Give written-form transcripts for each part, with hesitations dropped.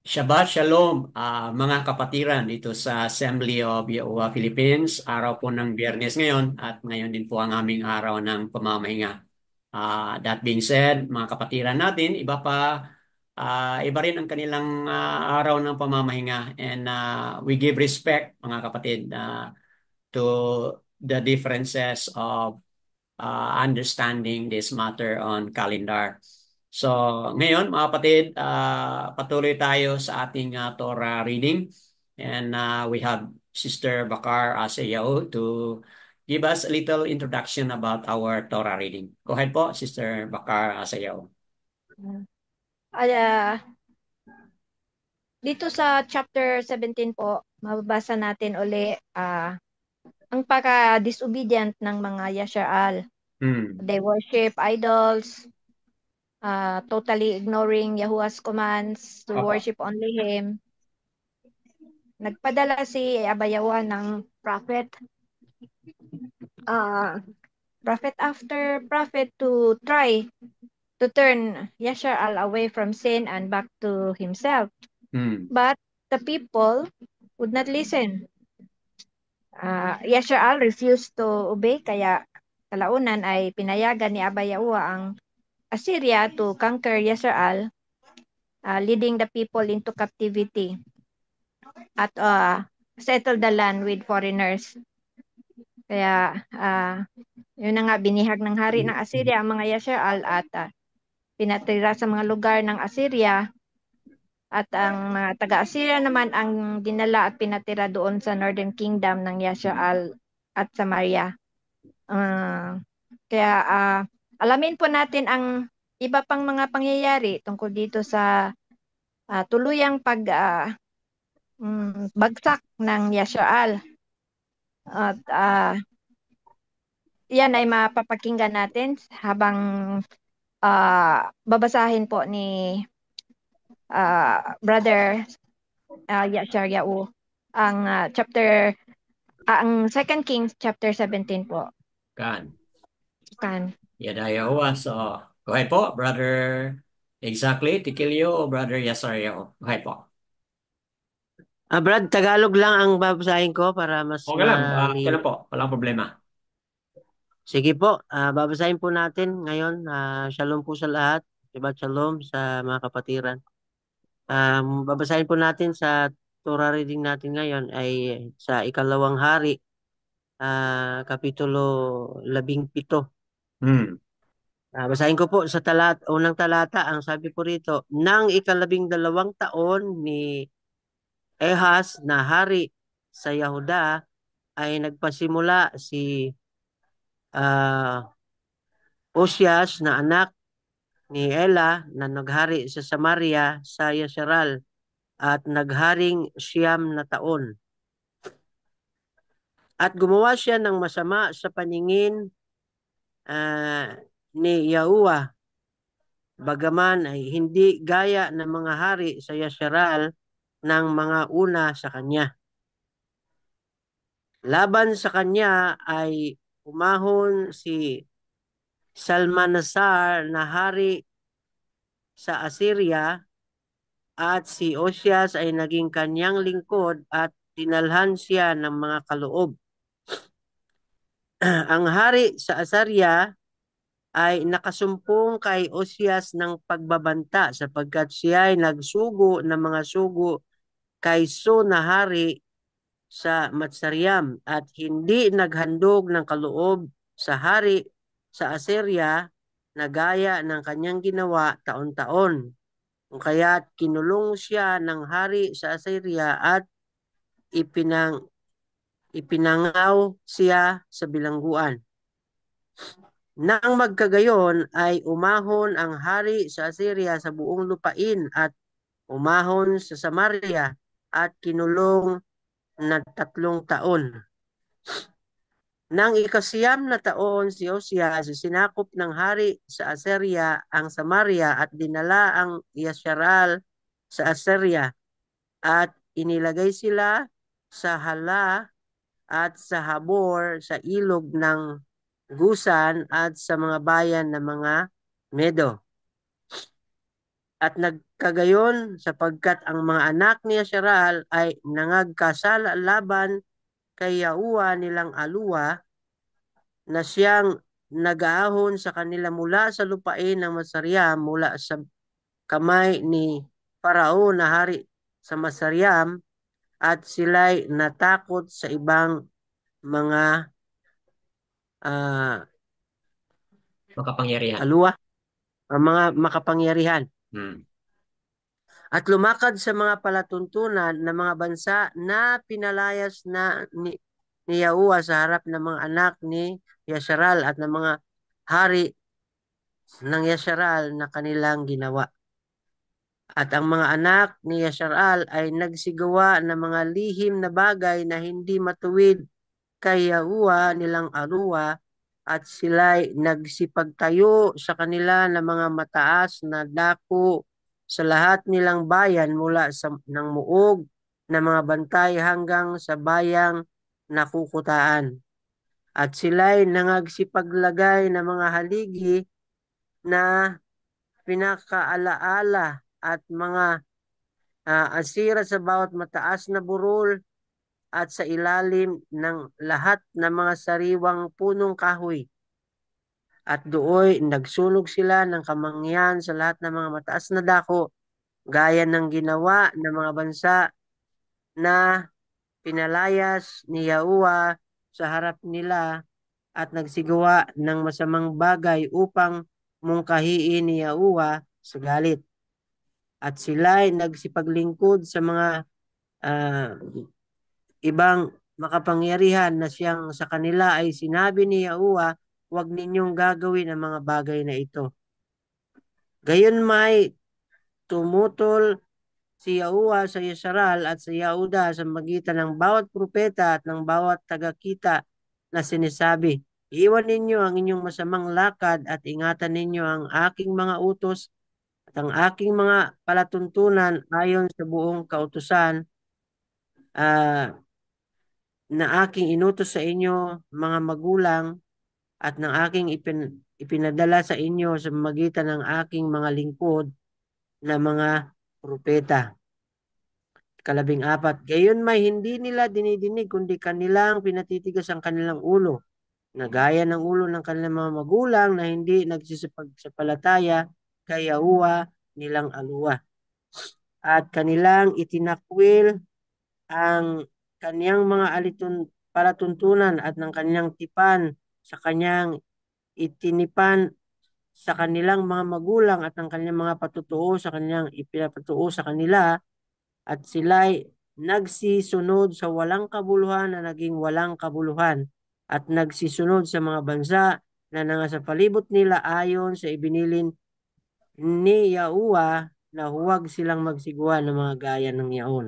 Shabbat Shalom, mga kapatiran dito sa Assembly of Yahuwah Philippines. Araw po ng Biyernes ngayon at ngayon din po ang aming araw ng pamamahinga. That being said, mga kapatiran natin, iba rin ang kanilang araw ng pamamahinga and we give respect, mga kapatid, to the differences of understanding this matter on calendar. So, ngayon mga kapatid, patuloy tayo sa ating Torah reading and we have Sister Bakar Asayaw to give us a little introduction about our Torah reading. Go ahead po, Sister Bakar Asayaw. Ah, dito sa chapter 17 po, mababasa natin uli ang pagka-disobedient ng mga Yasha'al. Hmm. They worship idols, totally ignoring Yahuwah's commands to Opo. worship only Him. Nagpadala si Abayawa ng prophet, ah, prophet after prophet to try to turn Yasha'al away from sin and back to himself. Hmm. But the people would not listen. Yasha'al refused to obey, kaya kalaunan ay pinayagan ni Abayawa ang Assyria to conquer Yasha'al, leading the people into captivity at settle the land with foreigners. Kaya yun na nga, binihag ng hari ng Assyria ang mga Yasha'al at pinatira sa mga lugar ng Assyria, at ang mga taga-Assyria naman ang dinala at pinatira doon sa Northern Kingdom ng Yasha'al at Samaria. Kaya alamin po natin ang iba pang mga pangyayari tungkol dito sa tuluyang bagsak ng Yasha'al. At yan ay mapapakinggan natin habang babasahin po ni Brother Yashariao ang ang 2 Kings chapter 17 po. Kan. Kan. Yadayawa. So, go ahead po, Brother. Exactly, Tikilio o Brother Yasario. Go ahead po. Brad, Tagalog lang ang babasahin ko para mas Okay lang, okay lang mali. po. Walang problema. Sige po, babasahin po natin ngayon. Shalom po sa lahat. Shabbat shalom sa mga kapatiran. Babasahin po natin sa Torah reading natin ngayon ay sa ikalawang hari, kapitulo 17. Hmm. Basahin ko po sa unang talata. Ang sabi po rito, nang ikalabing-dalawang taon ni Ehas na hari sa Yahuda ay nagpasimula si ah, Osias na anak ni Ela na naghari sa Samaria sa Yasharal at nagharing 9 na taon. At gumawa siya ng masama sa paningin ni Yahuwah, bagaman ay hindi gaya ng mga hari sa Yasharal ng mga una sa kanya. Laban sa kanya ay umahon si Salmanasar na hari sa Assyria, at si Osias ay naging kanyang lingkod at dinalhan siya ng mga kaloob. Ang hari sa Assyria ay nakasumpong kay Osias ng pagbabanta sapagkat siya ay nagsugo ng mga sugo kay So na hari sa Matsariam at hindi naghandog ng kaloob sa hari sa Assyria na gaya ng kanyang ginawa taon-taon. Kung kaya't kinulong siya ng hari sa Assyria at ipinangaw siya sa bilangguan. Nang magkagayon ay umahon ang hari sa Assyria sa buong lupain at umahon sa Samaria at kinulong na 3 taon. Nang ika9 na taon si Osias, sinakop ng hari sa Assyria ang Samaria at dinala ang Yasharal sa Assyria at inilagay sila sa Hala at sa Habor sa ilog ng Gusan at sa mga bayan ng mga Medo. At nagkagayon sapagkat ang mga anak ni Yasharal ay nangagkasala laban kay Yahuwa nilang Aluwa na siyang nag-aahon sa kanila mula sa lupain ng Masariam mula sa kamay ni Parao na hari sa Masariam at sila'y natakot sa ibang mga ah, Makapangyarihan. aluwa, mga makapangyarihan. Hmm. At lumakad sa mga palatuntunan ng mga bansa na pinalayas ni Yahuwa sa harap ng mga anak ni Yasharal at ng mga hari ng Yasharal na kanilang ginawa. At ang mga anak ni Yasharal ay nagsigawa ng mga lihim na bagay na hindi matuwid kay Yahuwa nilang Aruwa at sila'y nagsipagtayo sa kanila ng mga mataas na dako sa lahat nilang bayan mula sa ng muog na mga bantay hanggang sa bayang nakukutaan. At sila'y nangagsipaglagay ng mga haligi na pinakaalaala at mga asira sa bawat mataas na burol at sa ilalim ng lahat ng mga sariwang punong kahoy. At dooy nagsunog sila ng kamangyan sa lahat ng mga mataas na dako, gaya ng ginawa ng mga bansa na pinalayas ni Yahuwa sa harap nila at nagsigawa ng masamang bagay upang mungkahiin ni Yahuwa sa galit. At sila'y nagsipaglingkod sa mga ah, ibang makapangyarihan na siyang sa kanila ay sinabi ni Yahuwa, huwag ninyong gagawin ang mga bagay na ito. Gayon may tumutol si Yahuwa sa Yesharal at sa Yahuda sa magitan ng bawat propeta at ng bawat tagakita na sinasabi, iwan ninyo ang inyong masamang lakad at ingatan ninyo ang aking mga utos at ang aking mga palatuntunan ayon sa buong kautusan ah, na aking inutos sa inyo mga magulang at ng aking ipinadala sa inyo sa magitan ng aking mga lingkod na mga propeta. 14. Gayon may hindi nila dinidinig kundi kanilang pinatitigas ang kanilang ulo, na gaya ng ulo ng kanilang mga magulang na hindi nagsisipagsapalataya kay Yahuwa nilang Aluwa. At kanilang itinakwil ang kaniyang mga palatuntunan at ng kaniyang tipan sa kaniyang itinipan sa kanilang mga magulang at ang kanilang mga patutuo sa kanilang ipinapatuo sa kanila at sila'y nagsisunod sa walang kabuluhan na naging walang kabuluhan at nagsisunod sa mga bansa na nasa palibot nila ayon sa ibinilin ni Yahuwa na huwag silang magsigwa ng mga gaya ng yaon.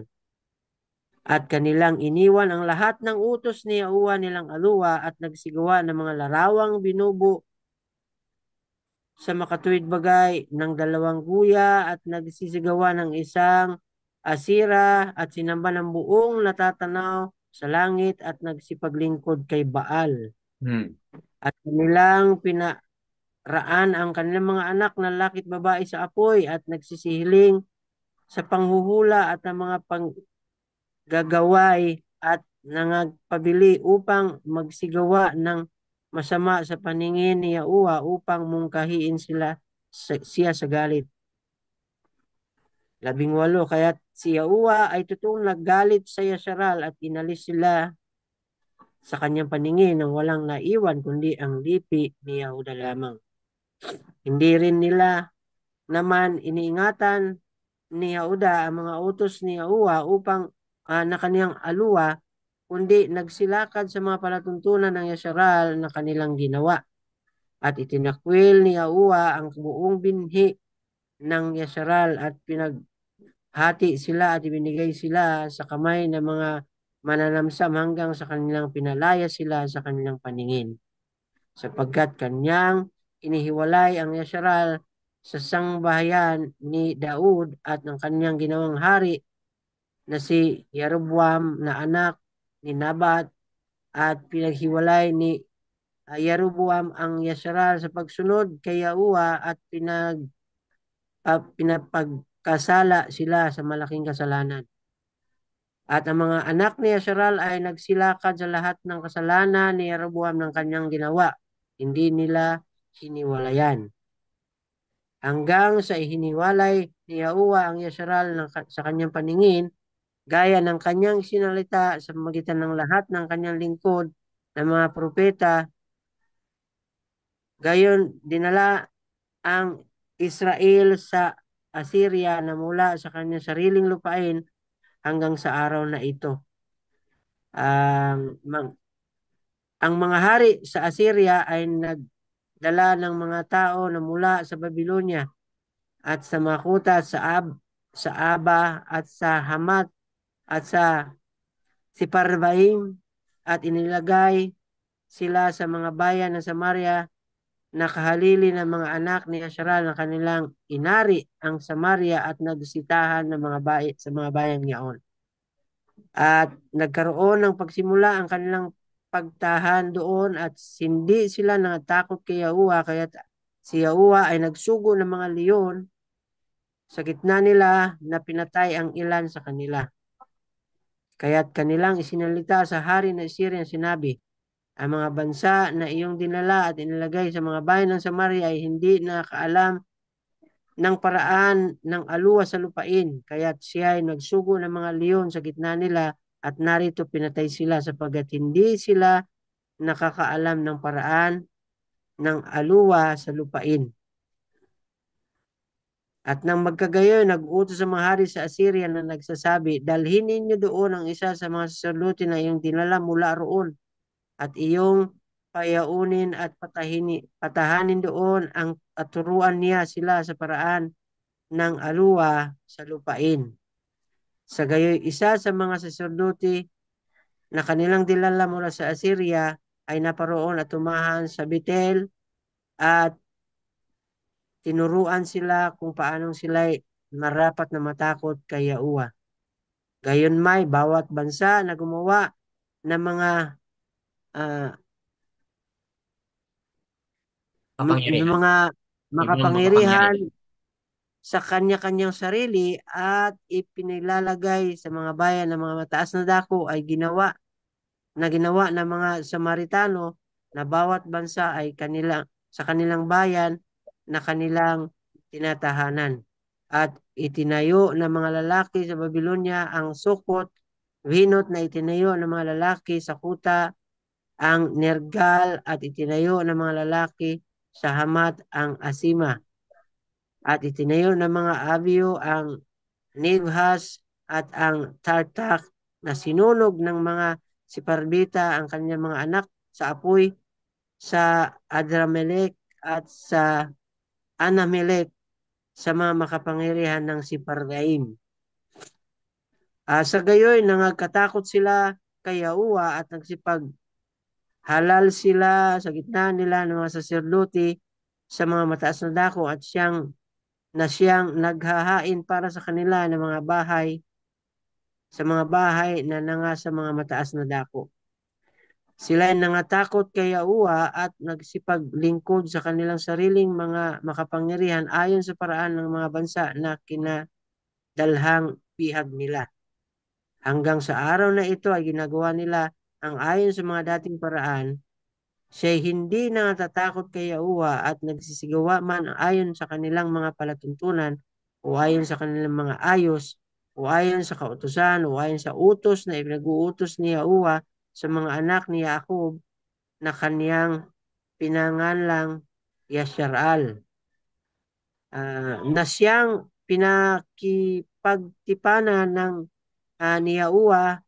At kanilang iniwan ang lahat ng utos ni Yahuwa nilang Aluwa at nagsigawa ng mga larawang binubo sa makatuwid bagay ng 2 guya at nagsisigawa ng isang asira at sinamba ng buong natatanaw sa langit at nagsipaglingkod kay Baal. Hmm. At kanilang pinaraan ang kanilang mga anak na lalaki at babae sa apoy at nagsisihiling sa panghuhula at ang mga panggagaway at nangagpabili upang magsigawa ng masama sa paningin ni Yahuwa upang mungkahiin siya sa galit. 18. Kaya si Yahuwa ay totoong naggalit sa Yasharal at inalis sila sa kanyang paningin ng walang naiwan kundi ang lipi ni Yahuda lamang. Hindi rin nila naman iniingatan ni Yahuda ang mga utos ni Yahuwa upang na kaniyang aluwa, kundi nagsilakad sa mga palatuntunan ng Yasharal na kanilang ginawa. At itinakwil ni Yahuwa ang buong binhi ng Yasharal at hati sila at ibinigay sila sa kamay ng mga mananamsam hanggang sa kanilang pinalaya sila sa kanilang paningin. Sapagkat kanyang inihiwalay ang Yasharal sa sangbahayan ni Daud at ng kanyang ginawang hari na si Yeroboam na anak ni Nabat at pinaghiwalay ni Yeroboam ang Yasharal sa pagsunod kay Yahuwa at pinapagkasala sila sa malaking kasalanan. At ang mga anak ni Yasharal ay nagsilakad sa lahat ng kasalanan ni Jeroboam ng kanyang ginawa. Hindi nila hiniwalayan. Hanggang sa ihiniwalay ni Yahuwa ang Yasharal sa kanyang paningin, gaya ng kanyang sinalita sa magitan ng lahat ng kanyang lingkod ng mga propeta, gayon dinala ang Israel sa Assyria na mula sa kanyang sariling lupain hanggang sa araw na ito. Ang mga hari sa Assyria ay nagdala ng mga tao na mula sa Babylonia at sa mga kuta sa Aba at sa Hamat at sa Siparvaim at inilagay sila sa mga bayan ng Samaria na kahalili ng mga anak ni Asheral na kanilang inari ang Samaria at nagsitahan ng mga sa mga bayang yaon. At nagkaroon ng pagsimula ang kanilang pagtahan doon at hindi sila natakot kay Yahuwa, kaya si Yahuwa ay nagsugo ng mga leon sa gitna nila na pinatay ang ilan sa kanila. Kaya't kanilang isinalita sa hari na Assyria sinabi, ang mga bansa na iyong dinala at inilagay sa mga bayan ng Samaria ay hindi nakaalam ng paraan ng aluwa sa lupain. Kaya't siya ay nagsugo ng mga leon sa gitna nila at narito pinatay sila sapagkat hindi sila nakakaalam ng paraan ng aluwa sa lupain. At nang magkagayon, nag-utos sa mga hari sa Assyria na nagsasabi, dalhin ninyo doon ang isa sa mga saserdote na iyong dinala mula roon at iyong payaunin at patahanin doon at turuan niya sila sa paraan ng aluwa sa lupain. Sa gayoy, isa sa mga saserdote na kanilang dilala mula sa Assyria ay naparoon at tumahan sa Bethel at tinuruan sila kung paanong sila marapat na matakot kay Yahuwa. Gayon may bawat bansa na gumawa ng mga Kapangyarihan. makapangyarihan sa kanya-kanyang sarili at ipinilalagay sa mga bayan ng mga mataas na dako ay ginawa ng mga Samaritano na bawat bansa ay sa kanilang bayan na kanilang tinatahanan. At itinayo ng mga lalaki sa Babylonia ang Sukot, Hinot na itinayo ng mga lalaki sa Kuta ang Nergal at itinayo ng mga lalaki sa Hamat ang Asima. At itinayo ng mga Abyo ang Nibhas at ang Tartak na sinunog ng mga Siparbita ang kanyang mga anak sa apoy sa Adramelech at sa Anamelech sa mga makapangyarihan ng Sipargaim. Sa gayoy, nangagkatakot sila kay Yahuwa at nagsipaghalal sila sa gitna nila ng mga saserdote sa mga mataas na dako at siyang naghahain para sa kanila ng mga bahay sa mga bahay na nasa mga mataas na dako. Sila ay nangatakot kay Yahuwa at nagsipaglingkod sa kanilang sariling mga makapangyarihan ayon sa paraan ng mga bansa na kinadalhang bihag nila. Hanggang sa araw na ito ay ginagawa nila ang ayon sa mga dating paraan. Siya'y hindi natatakot kay Yahuwa at nagsisigawa man ayon sa kanilang mga palatuntunan o ayon sa kanilang mga ayos o ayon sa kautusan o ayon sa utos na ipinag-uutos ni Yahuwa sa mga anak ni Jacob na kaniyang pinangalang Yasharal. Na siyang pinakipagtipanan ng ni Yahuwa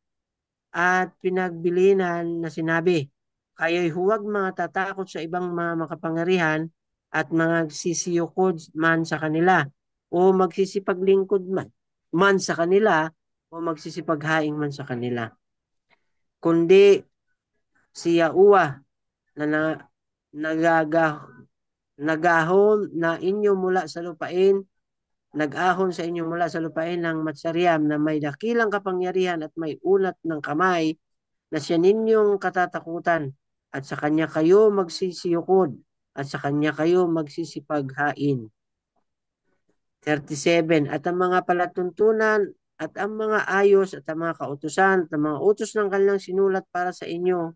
at pinagbilinan na sinabi, kayo'y huwag mga tatakot sa ibang mga makapangyarihan at mga sisiyukod man sa kanila o magsisipaglingkod man sa kanila o magsisipaghaing man sa kanila. Kundi si Yahuwa na nagahon na inyo mula sa lupain, nag-ahon sa inyo mula sa lupain ng Matsariam na may dakilang kapangyarihan at may unat ng kamay na siya ninyong katatakutan at sa kanya kayo magsisiyukod at sa kanya kayo magsisipaghain. 37. At ang mga palatuntunan at ang mga ayos at ang mga kautusan at ang mga utos ng kanilang sinulat para sa inyo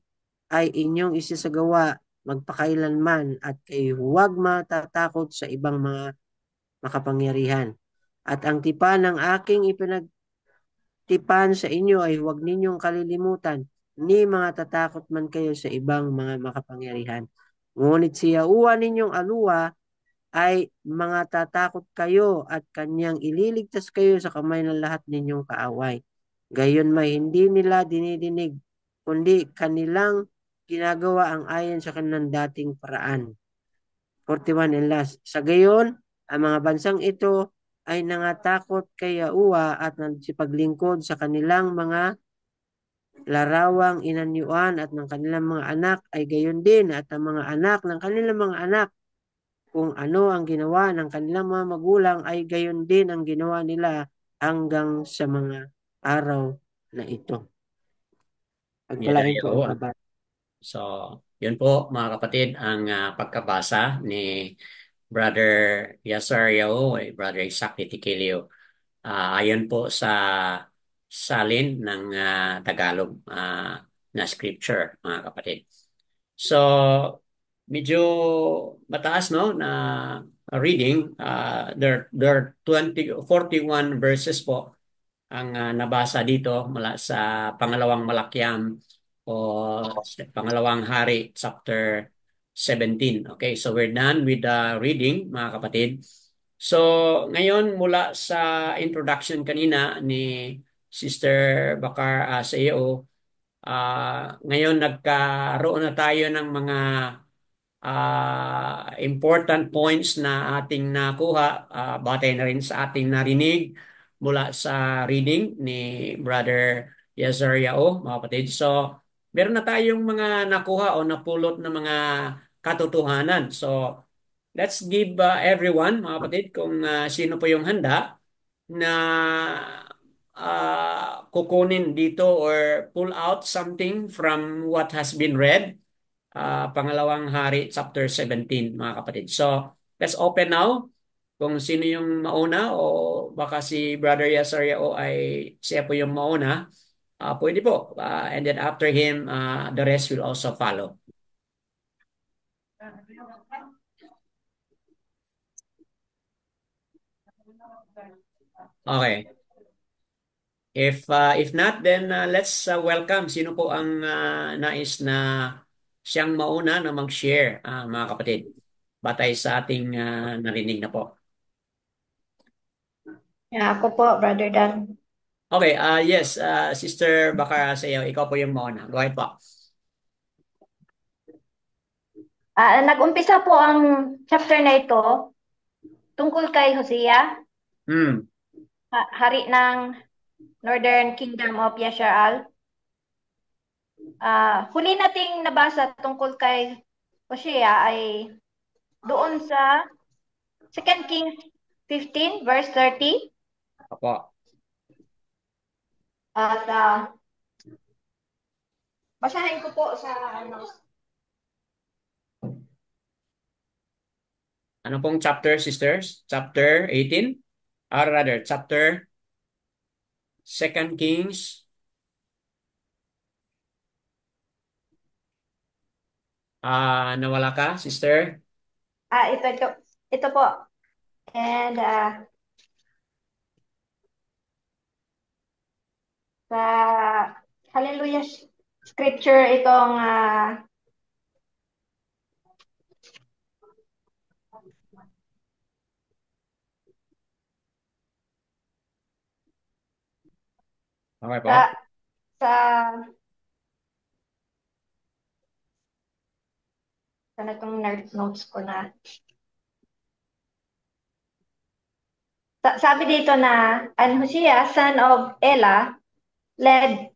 ay inyong isisagawa magpakailanman at kayo huwag matatakot sa ibang mga makapangyarihan. At ang tipan ng aking ipinagtipan sa inyo ay huwag ninyong kalilimutan, ni mga tatakot man kayo sa ibang mga makapangyarihan. Ngunit si Yahuwa ninyong aluwa ay mga tatakot kayo at kanyang ililigtas kayo sa kamay ng lahat ninyong kaaway. Gayon may hindi nila dinidinig, kundi kanilang ginagawa ang ayon sa kanilang dating paraan. 41 and last. Sa gayon, ang mga bansang ito ay nangatakot kay Yahuwa at nagsipaglingkod sa kanilang mga larawang inanyuan at ng kanilang mga anak ay gayon din at ang mga anak ng kanilang mga anak kung ano ang ginawa ng kanilang mga magulang ay gayon din ang ginawa nila hanggang sa mga araw na ito. Pagpalain po ang Yun. kabat. So, yun po mga kapatid ang pagkabasa ni Brother Yasario, Brother Isaac Titikilio. Ayon po sa salin ng Tagalog na scripture, mga kapatid. So, medyo mataas, no, na reading. There are 41 verses po ang nabasa dito mula sa pangalawang Malakyam o pangalawang Hari, chapter 17. Okay, so we're done with the reading, mga kapatid. So, ngayon mula sa introduction kanina ni Sister Bakar sa iyo, ngayon nagkaroon na tayo ng mga important points na ating nakuha, batay na rin sa ating narinig mula sa reading ni Brother Yazar Yao, mga kapatid. So, meron na tayong mga nakuha o napulot na mga katotohanan. So, let's give everyone, mga kapatid, kung sino po yung handa na kukunin dito or pull out something from what has been read. Pangalawang Hari, chapter 17, mga kapatid. So, let's open now. Kung sino yung mauna o baka si Brother Yasaria o ay siya po yung mauna, pwede po. And then after him, the rest will also follow. Okay. If not, then let's welcome sino po ang nais na siyang mauna na mag-share, mga kapatid. Batay sa ating narinig na po. Ako po, Brother Dan. Okay, yes, Sister, baka sa iyo, ikaw po yung mauna. Go ahead po. Nag-umpisa po ang chapter na ito tungkol kay Hosea, Hmm, hari ng Northern Kingdom of Yasharal. Huli nating nabasa tungkol kay Hosea ay doon sa 2 Kings 15 verse 30. Opo. At basahin ko po sa ano. Ano pong chapter, sisters? Chapter 18? Or rather, chapter 2 Kings. Nawala ka, sister? Ito po. And sa Hallelujah scripture itong Okay po. sa sana itong notes ko na. Sabi dito na, and Hosea, son of Elah, led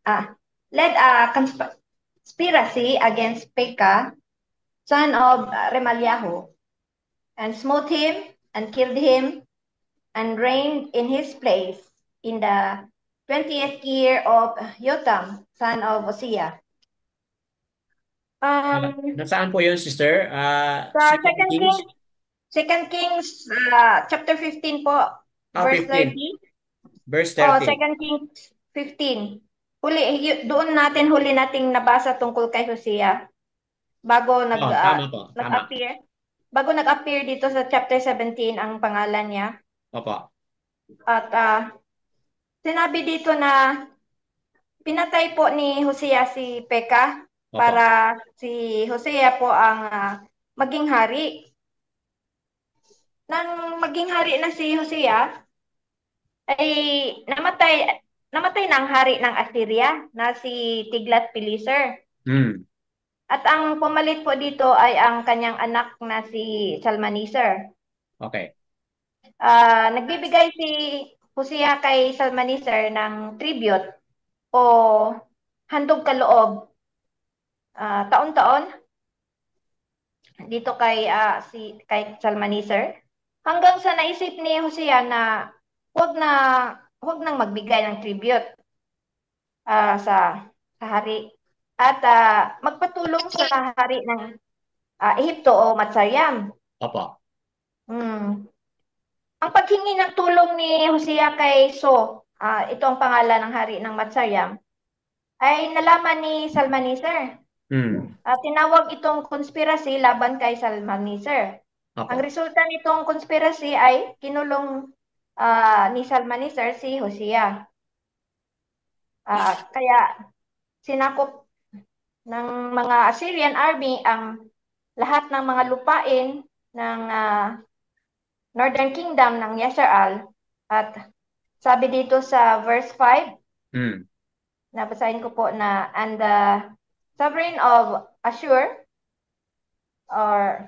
a conspiracy against Pekah, son of Remaliahu, and smote him and killed him and reigned in his place in the 20th year of Jotham, son of Hosea. Nasaan po yun, sister? Sa 2 Kings? Second Kings chapter 15 po. verse 15. 30. Verse Oh, 30. 2 Kings 15. Huli nating nabasa tungkol kay Hosea bago Oh, tama po. Tama. nag-appear. Bago nag-appear dito sa chapter 17 ang pangalan niya. Opo. At sinabi dito na pinatay po ni Hosea si Peka Opo. para si Hosea po ang maging hari. Nang maging hari na si Hosea, ay namatay na ang hari ng Assyria na si Tiglath-Pileser. Hmm. At ang pumalit po dito ay ang kanyang anak na si Salmaneser. Okay. Nagbibigay si Hosea kay Salmaneser ng tribute o handog kaloob taon-taon dito kay Salmaneser hanggang sa naisip ni Hosea na wag na wag nang magbigay ng tribute sa hari at magpatulong sa hari ng Ehipto o Matsaryam. Opo. Hmm. Ang paghingi ng tulong ni Hosea kay ito ang pangalan ng hari ng Matsaryam, ay nalaman ni Salmaneser. Hmm. Tinawag itong conspiracy laban kay Salmaneser. Ang Opo. resulta nitong conspiracy ay kinulong ni Salmaneser si Hosea. Kaya sinakop ng mga Assyrian army ang lahat ng mga lupain ng Northern Kingdom ng Yasharal. At sabi dito sa verse 5, Hmm. nabasahin ko po na, and the sovereign of Ashur or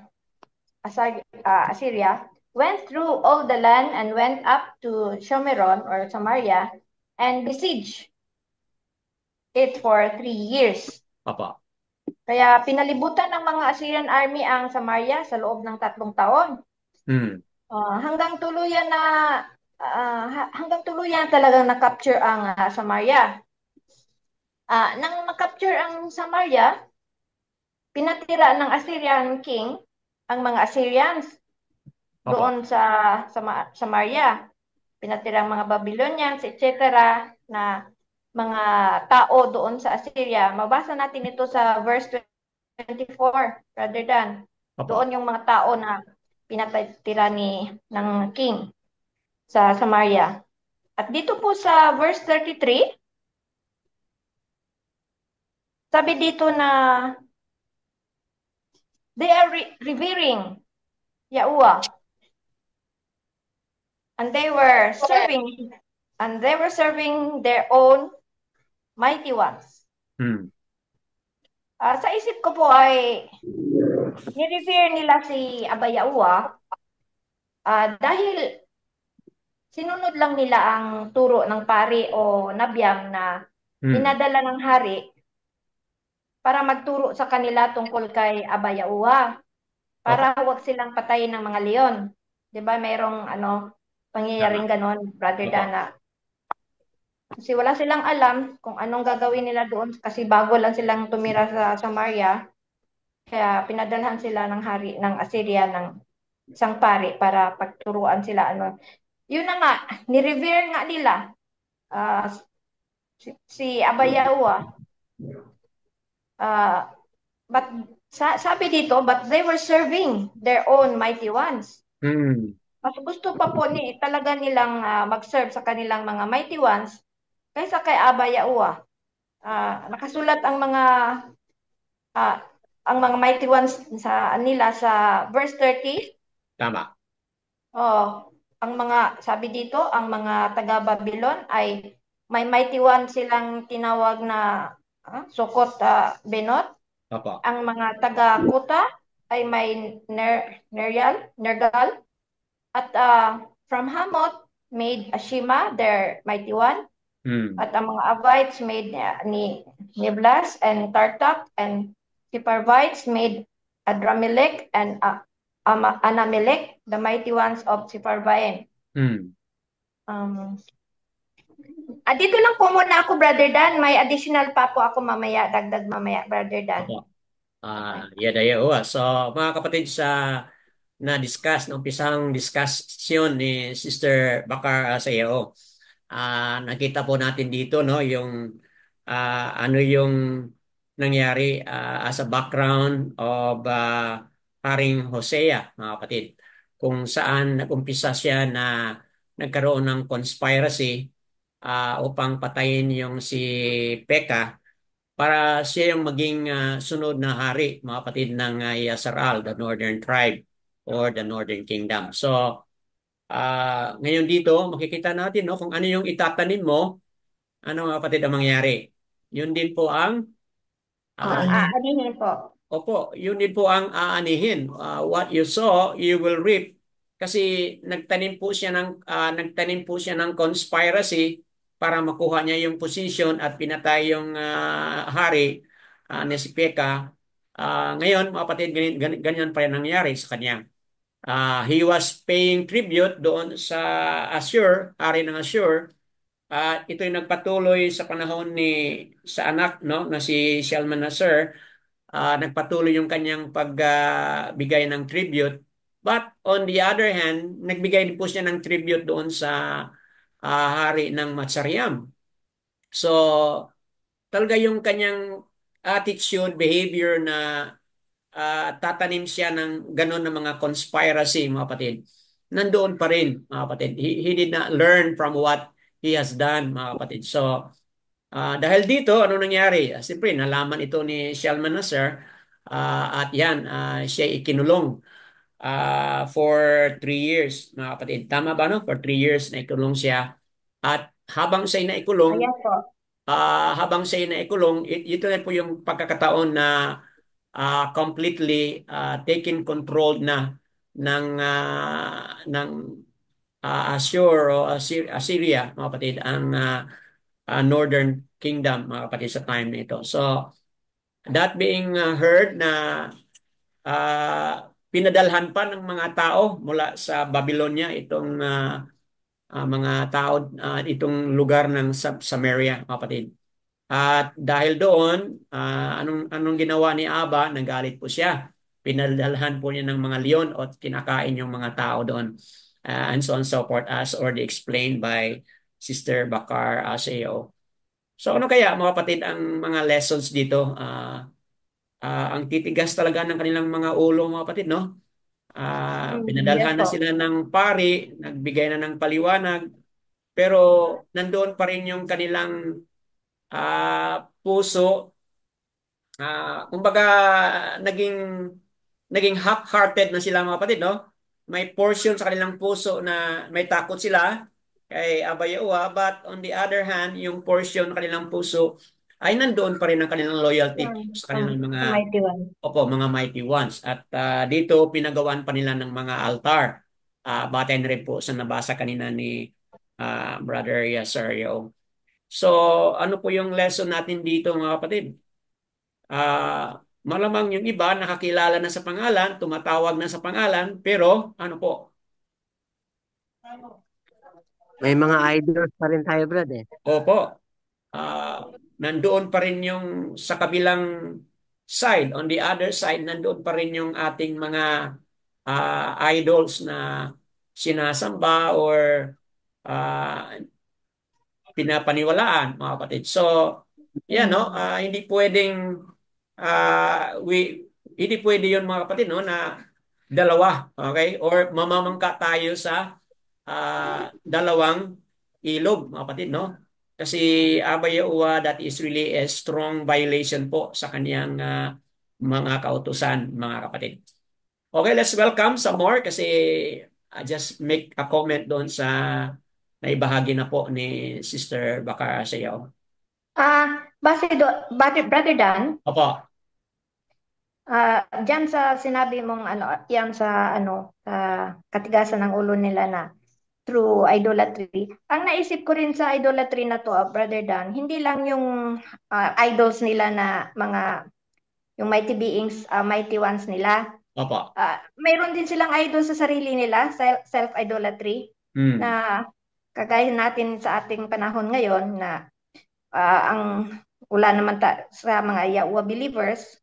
Assyria went through all the land and went up to Shomeron or Samaria and besieged it for 3 years. Opo. Kaya pinalibutan ng mga Assyrian army ang Samaria sa loob ng 3 taon. Hmm. Hanggang tuluyan talagang na-capture ang Samaria. Nang na-capture ang Samaria, pinatira ng Assyrian king ang mga Assyrians Opo. doon sa Samaria. Pinatira ang mga Babylonians, etc. na mga tao doon sa Assyria. Mabasa natin ito sa verse 24, Brother Dan. Opo. Doon yung mga tao na pinatira ng king sa Samaria. At dito po sa verse 33, sabi dito na they are revering Yahuwah and they were serving their own mighty ones. Hmm. Sa isip ko po ay ni-revere nila si Aba Yahuwah dahil sinunod lang nila ang turo ng pari o nabyang na Hmm. pinadala ng hari para magturo sa kanila tungkol kay Aba Yahuwah Opo. para huwag silang patayin ng mga leon. 'Di ba? Mayroong Tama. pangyayaring ganon, Brother Opo. Dana. Kasi wala silang alam kung anong gagawin nila doon kasi bago lang silang tumira sa Samaria. Kaya pinadalhan sila ng hari ng Assyria ng isang pari para pagturuan sila Yun na nga, ni-revere nga nila ah, si Aba Yahuwah. But sabi dito, but they were serving their own mighty ones. Hmm. Mas gusto pa po talaga nilang mag-serve sa kanilang mga mighty ones kaysa kay Aba Yahuwah. Nakasulat ah, ang mga mighty ones sa verse 30. Tama. Oh, sabi dito, ang mga taga-Babylon ay may mighty one silang tinawag na Sukot Benot. Opo. Ang mga taga-Kuta ay may Nergal. At from Hamath made Ashima, their mighty one. Hmm. At ang mga Avites made ni Niblas and Tartak, and Sepharvites made Adramelech and Anamelech, the mighty ones of Sepharvaim. Hmm. Dito lang po muna ako, Brother Dan. May additional pa po ako mamaya, dagdag mamaya, Brother Dan. Opo. Yada So, mga kapatid, sa na-discuss, na umpisang discussion ni Sister Bakar Sayao. Nakita po natin dito no yung ano yung nangyari as a background of Haring Hosea, mga kapatid, kung saan nag-umpisa siya na nagkaroon ng conspiracy upang patayin yung si Pekah para siya yung maging sunod na hari, mga kapatid, ng Yasharal, the Northern Tribe or the Northern Kingdom. So, ngayon dito, makikita natin no, kung ano yung itatanim mo, ano mga kapatid ang mangyari. Yun din po ang, ah, Aanihin po. opo, yun din po ang aanihin. What you sow, you will reap. Kasi nagtanim po siya ng conspiracy para makuha niya yung position at pinatay yung hari ni si Pekah. Ngayon, mga kapatid, ganyan pa rin nangyari sa kanya. He was paying tribute doon sa Assur, hari ng Assur. At ito'y nagpatuloy sa panahon sa anak no na si Shalmaneser. Nagpatuloy yung kanyang pagbigay ng tribute. But on the other hand, nagbigay din po siya ng tribute doon sa hari ng Matsariam. So, talaga yung kanyang attitude, behavior na tatanim siya ng gano'n na mga conspiracy, mga kapatid. Nandoon pa rin, mga kapatid. He did not learn from what he has done, mga kapatid. So, dahil dito, ano nangyari? Siyempre, nalaman ito ni Shalmaneser at yan, siya ikinulong for 3 years, mga kapatid. Tama ba, no? For 3 years na ikulong siya. At Ayan po. habang siya na ikulong, ito na po yung pagkakataon na completely taken control na ng Assur o Assyria, mga kapatid, ang Northern Kingdom, mga kapatid, sa time na ito. So, that being heard na pinadalhan pa ng mga tao mula sa Babylonia itong mga tao, itong lugar ng Samaria, mga kapatid. At dahil doon, anong ginawa ni Aba? Nagalit po siya. Pinadalhan po niya ng mga leon at kinakain yung mga tao doon. And so on and so forth as already explained by Sister Bakar Aseo. So ano kaya mga kapatid ang mga lessons dito? Ang titigas talaga ng kanilang mga ulo, mga kapatid, no? Yes Pinadalhan na po. sila ng pari, nagbigay na ng paliwanag, pero nandoon pa rin yung kanilang puso. Kumbaga, naging half-hearted na sila, mga kapatid, no? May portion sa kanilang puso na may takot sila kay Aba Yahuwah, but on the other hand, yung portion ng kanilang puso ay nandoon pa rin ang kanilang loyalty sa kanilang Sa mighty one. mga mighty ones. At dito, pinagawan pa nila ng mga altar. Batay na rin po sa nabasa kanina ni Brother Yasario. So, ano po yung lesson natin dito, mga kapatid? Malamang yung iba nakakilala na sa pangalan, tumatawag na sa pangalan, pero ano po? May mga idols pa rin tayo, Brad eh. Opo. Nandoon pa rin yung sa kabilang side, on the other side, nandoon pa rin yung ating mga idols na sinasamba or ah, pinapaniwalaan, mga kapatid. So, yan, no? Hindi pwede yun, mga kapatid, no, na dalawa, okay? Or mamamangka tayo sa dalawang ilog, mga kapatid, no? Kasi Abba Yahuwah, that is really a strong violation po sa kaniyang mga kautusan, mga kapatid. Okay, let's welcome some more kasi I just make a comment doon sa naibahagi na po ni Sister Bakar Sayaw. Brother Dan, Opo, diyan sa sinabi mong ano, yan sa ano, sa katigasan ng ulo nila na through idolatry. Ang naisip ko rin sa idolatry na to, Brother Dan, hindi lang yung idols nila na mga yung mighty beings, mighty ones nila. opo. Mayroon din silang idol sa sarili nila, self-idolatry, Hmm. na kagaya natin sa ating panahon ngayon na ang wala naman sa mga Yahweh believers,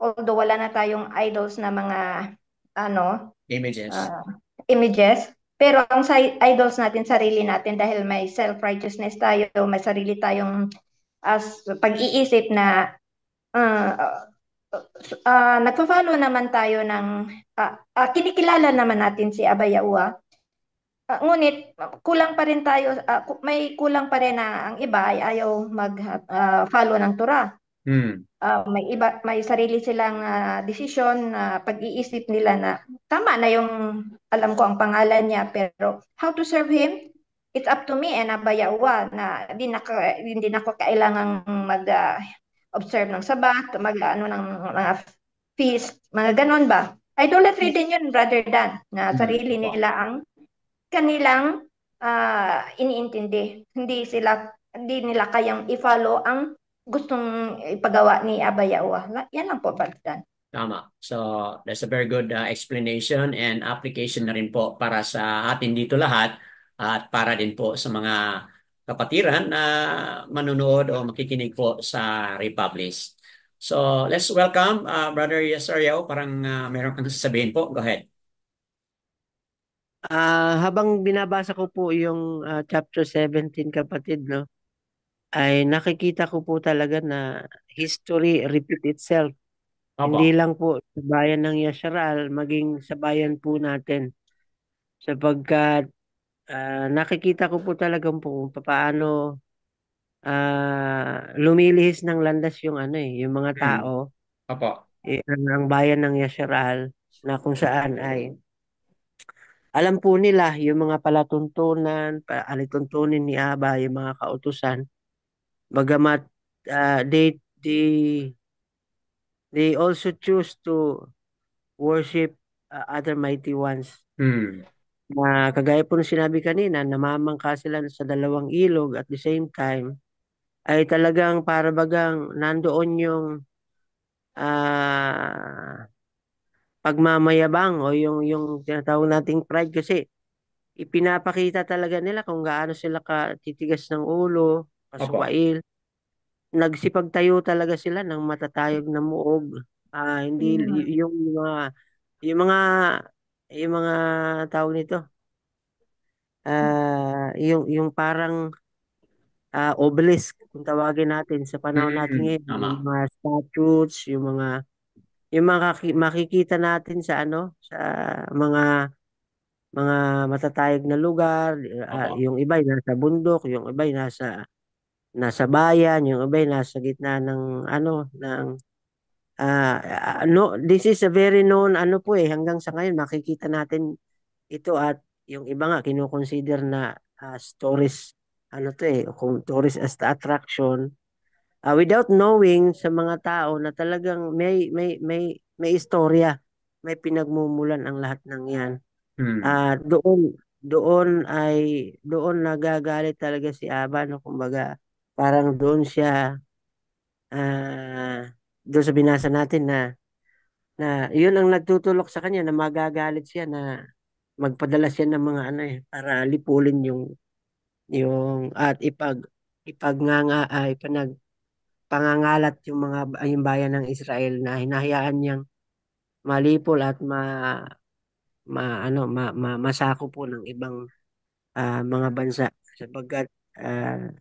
although wala na tayong idols na mga ano, Images. ah, images. Pero ang idols natin, sarili natin dahil may self-righteousness tayo, may sarili tayong as pag-iisip na uh, nagpa-follow naman tayo ng kinikilala naman natin si Abba Yahuwah. Ngunit kulang pa rin tayo, may kulang pa rin na ang iba ay ayaw mag-follow ng Torah. Hmm. May sarili silang desisyon na pag-iisip nila na tama na yung alam ko ang pangalan niya pero how to serve him, it's up to me and Abba Yahuwah na hindi na ko kailangang observe ng sabat, ano ng mga feast, mga ganon ba? Idolatry din yun, Brother Dan, na Hmm. sarili Opo. nila ang kanilang iniintindi. Hindi nila kayang i-follow ang gustong ipagawa ni Abba Yahuwah. Yan lang po, Brother Dan. Tama. So, that's a very good explanation and application na rin po para sa atin dito lahat at para din po sa mga kapatiran na manunood o makikinig po sa Republish. So, let's welcome Brother Yesario. Parang meron kang sasabihin po. Go ahead. Habang binabasa ko po yung chapter 17, kapatid, no, ay nakikita ko po talaga na history repeat itself. Hindi Opo. lang po sa bayan ng Yasharal, maging sa bayan po natin. Sapagkat nakikita ko po talagang po kung paano lumilihis ng landas yung ano yung mga Hmm. tao, Opo. ang bayan ng Yasharal, na kung saan ay alam po nila yung mga palatuntunan, alituntunin ni Aba, yung mga kautusan. Bagamat they also choose to worship other mighty ones. Hmm. Na kagaya po ng sinabi kanina, namamangka sila sa dalawang ilog at the same time ay talagang para bagang nandoon yung ah, pagmamayabang o yung tinatawag nating pride, kasi ipinapakita talaga nila kung gaano sila katitigas ng ulo, Opo. kaswail. Nagsipagtayo talaga sila ng matatayog na muog. Hindi Mm. yung mga yung mga tawag nito, yung parang obelisk kung tawagin natin sa panahon natin Hmm. ngayon, yung Tama. mga statues, yung mga makikita natin sa sa mga mga matatayog na lugar, Opo. yung iba ay nasa bundok, yung iba ay nasa bayan, yung iba ay nasa gitna ng no, this is a very known po hanggang sa ngayon makikita natin ito. At yung iba nga kino-consider na tourist kung tourist as the attraction, without knowing sa mga tao na talagang may istorya, may pinagmumulan ang lahat ng 'yan. Hmm. Doon nagagalit talaga si Aba, no, kumbaga parang ah, doon sa binasa natin na yun ang nagtutulak sa kanya na magagalit siya, na magpadala siya ng mga para lipulin yung at ipagnganga ay pangangalat yung bayan ng Israel, na hinahayaan niyang malipol at masako po ng ibang mga bansa, sapagkat ah,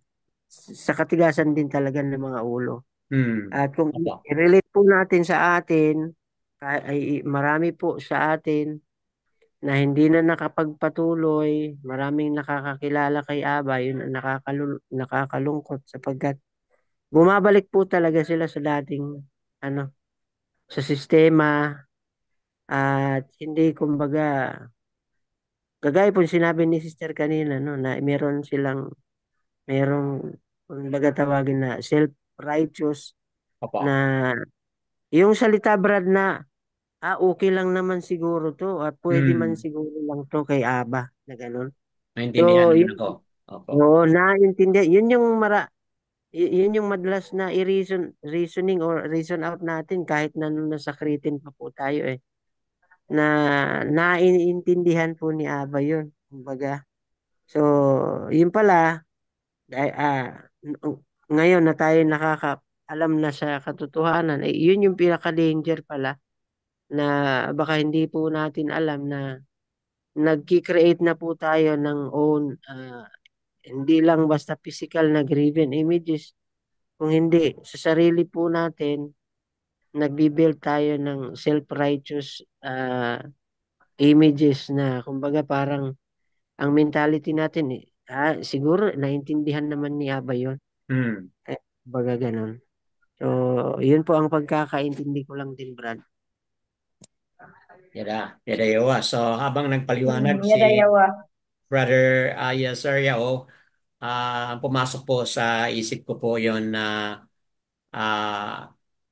sa katigasan din talaga ng mga ulo. Hmm. At kung Opo. i-relate po natin sa atin, ay marami po sa atin na hindi na nakapagpatuloy, maraming nakakakilala kay Aba, yun ang nakakalungkot, sapagkat bumabalik po talaga sila sa dating ano, sa sistema, at hindi, kumbaga, kagaya po sinabi ni Sister kanina, no, na merong kumbaga tawagin na self-righteous, na Opo. yung salita, Brad, na okay lang naman siguro to at pwede man Hmm. siguro lang to kay Aba, na ganun. Naintindihan So, naman ako. Opo. oo, naiintindihan. Yun yung madalas na reasoning or reason out natin kahit na nung nasa Cretin pa po tayo, na naiintindihan po ni Aba yun. Kumbaga, so, yun pala, ay, ngayon na tayo alam na sa katotohanan, yun yung pinaka-danger pala, na baka hindi po natin alam na nagki-create na po tayo ng own, hindi lang basta physical na graven images, kung hindi sa sarili po natin nagbi-build tayo ng self-righteous images na kumbaga parang ang mentality natin siguro naintindihan naman ni Aba yun. Hmm. Kumbaga ganun. So, yun po ang pagkakaintindi ko lang din, Brad. Yada yawa. So habang nagpaliwanag si Yadayawa. Brother Yeser Yao, pumasok po sa isip ko po yon na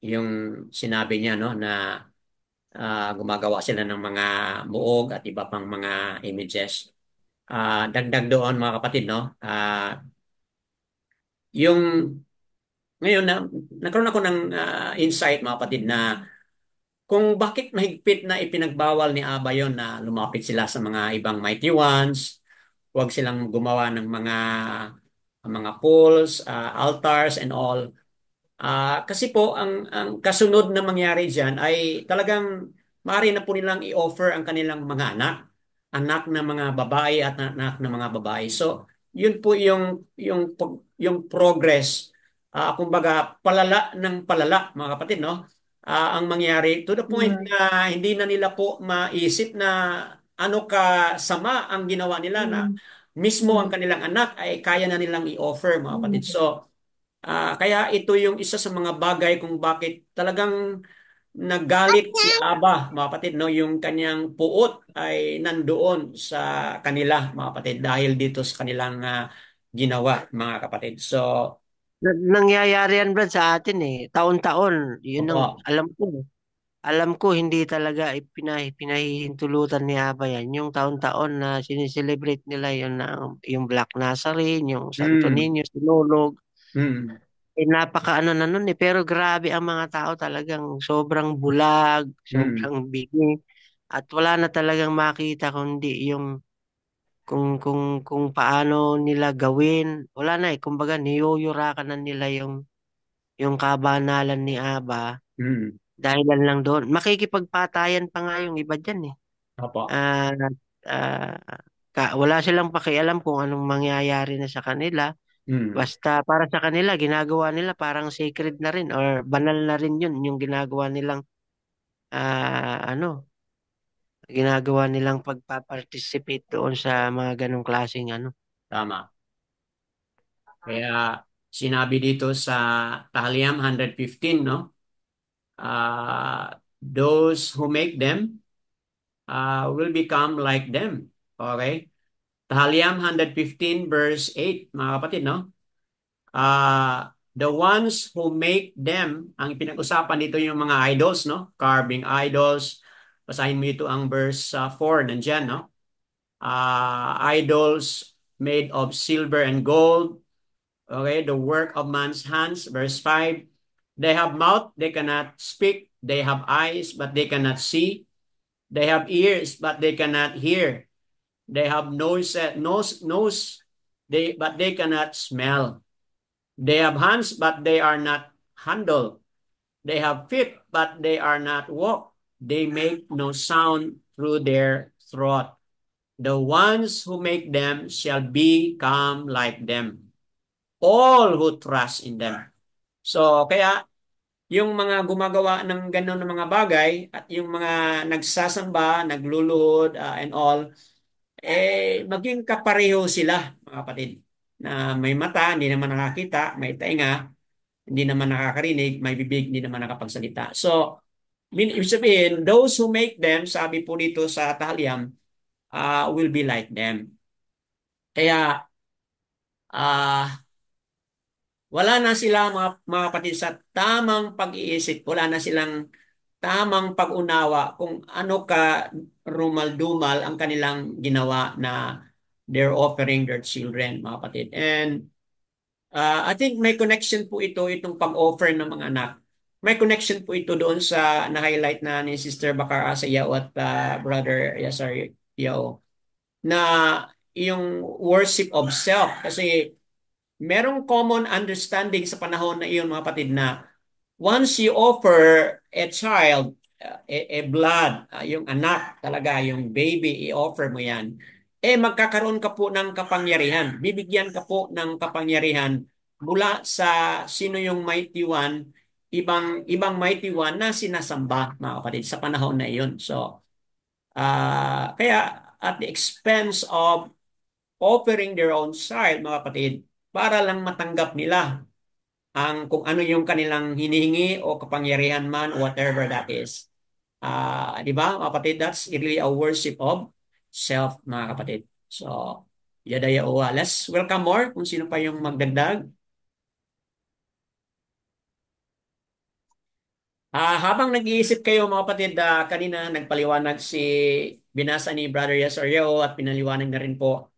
yung sinabi niya no na gumagawa sila ng mga buog at iba pang mga images. Dagdag doon mga kapatid no, yung ngayon na nagkaroon ako ng insight mga kapatid na kung bakit mahigpit na ipinagbawal ni Aba yon na lumapit sila sa mga ibang mighty ones, huwag silang gumawa ng mga pools, altars and all. Kasi po ang kasunod na mangyari diyan ay talagang maaari na po nilang i-offer ang kanilang mga anak ng mga babae at anak ng mga babae. So, yun po yung progress. Kumbaga palala ng palala mga kapatid no. Ang mangyari to the point Mm. na hindi na nila po maisip na ano ka sama ang ginawa nila na Mm. mismo ang Mm. kanilang anak ay kaya na nilang i-offer mga kapatid. Mm. So, kaya ito yung isa sa mga bagay kung bakit talagang nagalit si Aba, mga kapatid, no? Yung kanyang puot ay nandoon sa kanila, mga kapatid, dahil dito sa kanilang ginawa, mga kapatid. So, Nangyayari yan, Brad, sa atin eh. Taon-taon. Yun ang opo. alam ko. Alam ko hindi talaga pinahihintulutan ni Aba yan. Yung taon-taon na sineselebrate nila yung Black Nazarene, yung Santo Mm, Niño, Sinulog. mm, Napakaano na nun eh. Pero grabe ang mga tao talagang sobrang bulag, mm, sobrang bingi. At wala na talagang makita kundi yung kung paano nila gawin. Wala na eh. Kumbaga niyuyurakan na nila yung kabanalan ni Aba. mm. Dahilan lang doon. Makikipagpatayan pa nga yung iba dyan eh. Opo. Ah, ah, wala silang pakialam kung anong mangyayari na sa kanila. Mm, Basta para sa kanila, ginagawa nila parang sacred na rin or banal na rin yun, yung ginagawa nilang pagpa-participate doon sa mga ganong klaseng ano. tama. Kaya sinabi dito sa Tahliam 115, no? Those who make them will become like them. Okay? Tahaliam 115 verse 8, mga kapatid, no? The ones who make them, ang pinag-usapan dito yung mga idols, no? Carving idols. Basahin mo ito ang verse 4, nandyan, no? Idols made of silver and gold. Okay, the work of man's hands, verse 5. They have mouth, they cannot speak. They have eyes, but they cannot see. They have ears, but they cannot hear. They have nose, but they cannot smell. They have hands, but they are not handle. They have feet, but they are not walk. They make no sound through their throat. The ones who make them shall become like them. All who trust in them. So, kaya yung mga gumagawa ng gano'n ng mga bagay at yung mga nagsasamba, nagluluhod, and all, maging kapareho sila, mga kapatid, na may mata, hindi naman nakakita, may tainga, hindi naman nakakarinig, may bibig, hindi naman nakapagsalita. So, ibig sabihin, those who make them, sabi po dito sa Tahaliam, will be like them. Kaya, ah, wala na sila mga kapatid sa tamang pag-iisip, wala na silang tamang pag-unawa kung ano ka rumaldumal ang kanilang ginawa na they're offering their children, mga kapatid. And I think may connection po itong pag-offer ng mga anak. May connection po ito doon sa na-highlight na ni Sister Bakar Asayao at Brother Yasar Yao na yung worship of self. Kasi merong common understanding sa panahon na iyon mga kapatid na once you offer a child blood, yung anak talaga, yung baby, i-offer mo yan, magkakaroon ka po ng kapangyarihan. Bibigyan ka po ng kapangyarihan mula sa sino yung mighty one, ibang mighty one na sinasamba, mga kapatid, sa panahon na iyon. So, kaya at the expense of offering their own child, mga kapatid, para lang matanggap nila ang kung ano yung kanilang hinihingi o kapangyarihan man, whatever that is. Di ba, mga kapatid, that's really a worship of self, mga kapatid. So, yadaya uwa. Let's welcome more kung sino pa yung magdagdag. Habang nag-iisip kayo, mga kapatid, kanina nagpaliwanag binasa ni Brother Yasario at pinaliwanag na rin po.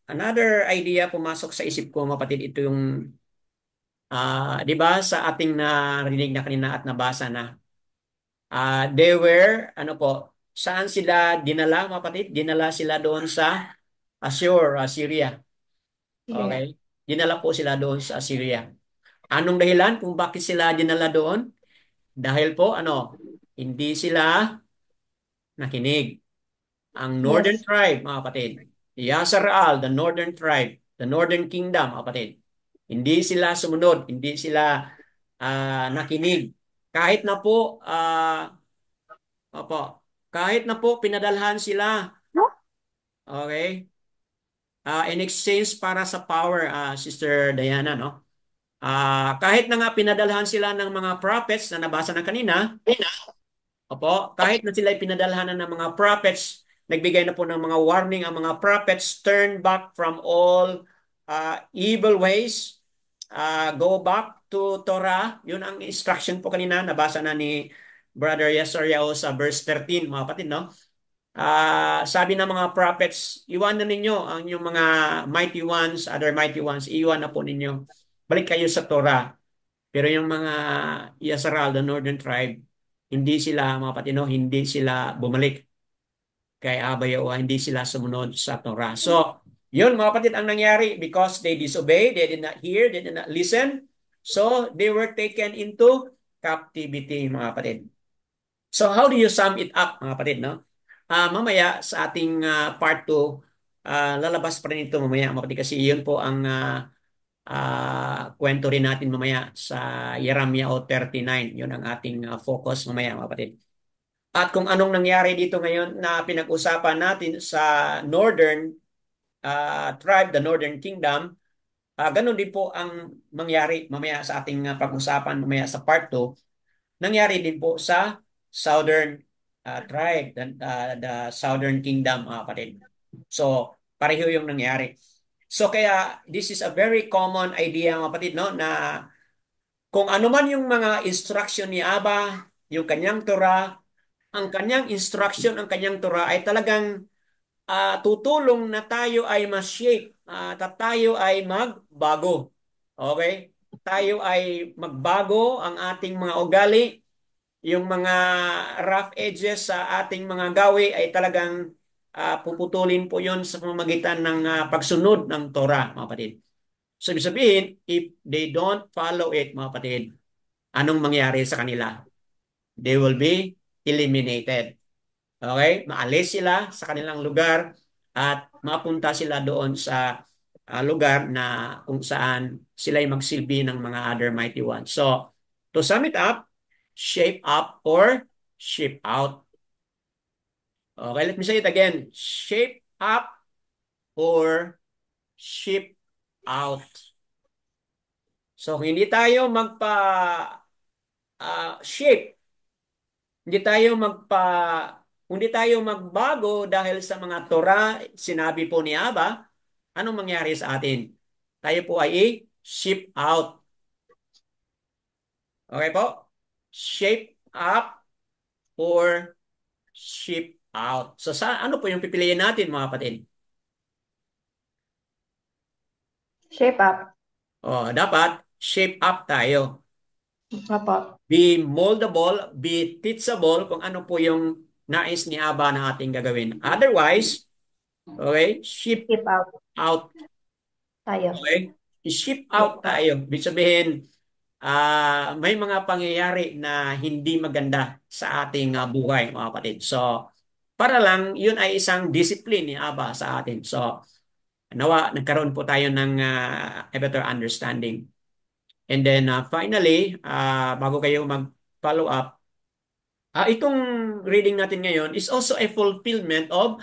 Another idea pumasok sa isip ko, mga kapatid, ito yung, di ba, sa ating narinig na kanina at nabasa na, they were, ano po, saan sila dinala, mga kapatid? Dinala sila doon sa Assur, Syria. Syria. Okay? Dinala po sila doon sa Syria. Anong dahilan kung bakit sila dinala doon? Dahil po, hindi sila nakinig. Ang Northern Yes. Tribe, mga kapatid. Yasser-al, the Northern Tribe, the Northern Kingdom, mga kapatid. Hindi sila sumunod, hindi sila nakinig. Kahit na po, opo, kahit na po pinadalhan sila, okay, in exchange para sa power, Sister Diana, no? Kahit na nga pinadalhan sila ng mga prophets na nabasa na kanina, opo, kahit na sila pinadalhan ng mga prophets, nagbigay na po ng mga warning ang mga prophets, turn back from all evil ways, go back to Torah. Yun ang instruction po kanina, nabasa na ni Brother Yesariao sa verse 13, mga kapatid, no? Sabi ng mga prophets, iwanan ninyo ang yung mga mighty ones, other mighty ones, iwan na po ninyo. Balik kayo sa Torah. Pero yung mga Yasseral, the Northern Tribe, hindi sila, mga patino, hindi sila bumalik kay Abaya o hindi sila sumunod sa Torah. So, yun mga kapatid ang nangyari because they disobeyed, they did not hear, they did not listen. So, they were taken into captivity, mga kapatid. So, how do you sum it up, mga kapatid, no? Mamaya sa ating part 2, lalabas pa rin ito mamaya, mga kapatid, kasi yun po ang kwento rin natin mamaya sa Yeremia 39. Yun ang ating focus mamaya, mga kapatid. At kung anong nangyari dito ngayon na pinag-usapan natin sa Northern Tribe, the Northern Kingdom, ganun din po ang mangyari mamaya sa ating pag-usapan mamaya sa part 2. Nangyari din po sa Southern Tribe, the Southern Kingdom, mga kapatid. So, pareho yung nangyari. So kaya this is a very common idea, mga kapatid, no, na kung ano man yung mga instruction ni Aba, yung kanyang Torah, ang kanyang instruction, ang kanyang Torah ay talagang tutulong na tayo ay ma-shape, at tayo ay magbago. Okay? Tayo ay magbago ang ating mga ugali, yung mga rough edges sa ating mga gawi ay talagang puputulin po yon sa pamamagitan ng pagsunod ng Torah, mga kapatid. So, ibig sabihin, if they don't follow it, mga kapatid, anong mangyari sa kanila? They will be eliminated. Okay? Maalis sila sa kanilang lugar at mapunta sila doon sa lugar na kung saan sila ay magsilbi ng mga other mighty ones. So, to sum it up, shape up or shape out. Okay, let me say it again. Shape up or shape out. So, hindi tayo shape, hindi tayo hindi tayo magbago dahil sa mga Torah, sinabi po ni Aba, anong mangyari sa atin? Tayo po ay i-ship out. Okay po? Shape up or ship out. So ano po yung pipiliin natin, mga kapatid? Shape up. Dapat shape up tayo. Opo. Be moldable, be teachable kung ano po yung nais ni Aba na ating gagawin. Otherwise, okay, ship Shape out out. tayo. Okay? I-ship out tayo. Ibig sabihin, may mga pangyayari na hindi maganda sa ating buhay, mga kapatid. So, para lang, yun ay isang discipline ni Aba sa atin. So, nawa, nagkaroon po tayo ng a better understanding. And then, finally, bago kayo mag-follow up, itong reading natin ngayon is also a fulfillment of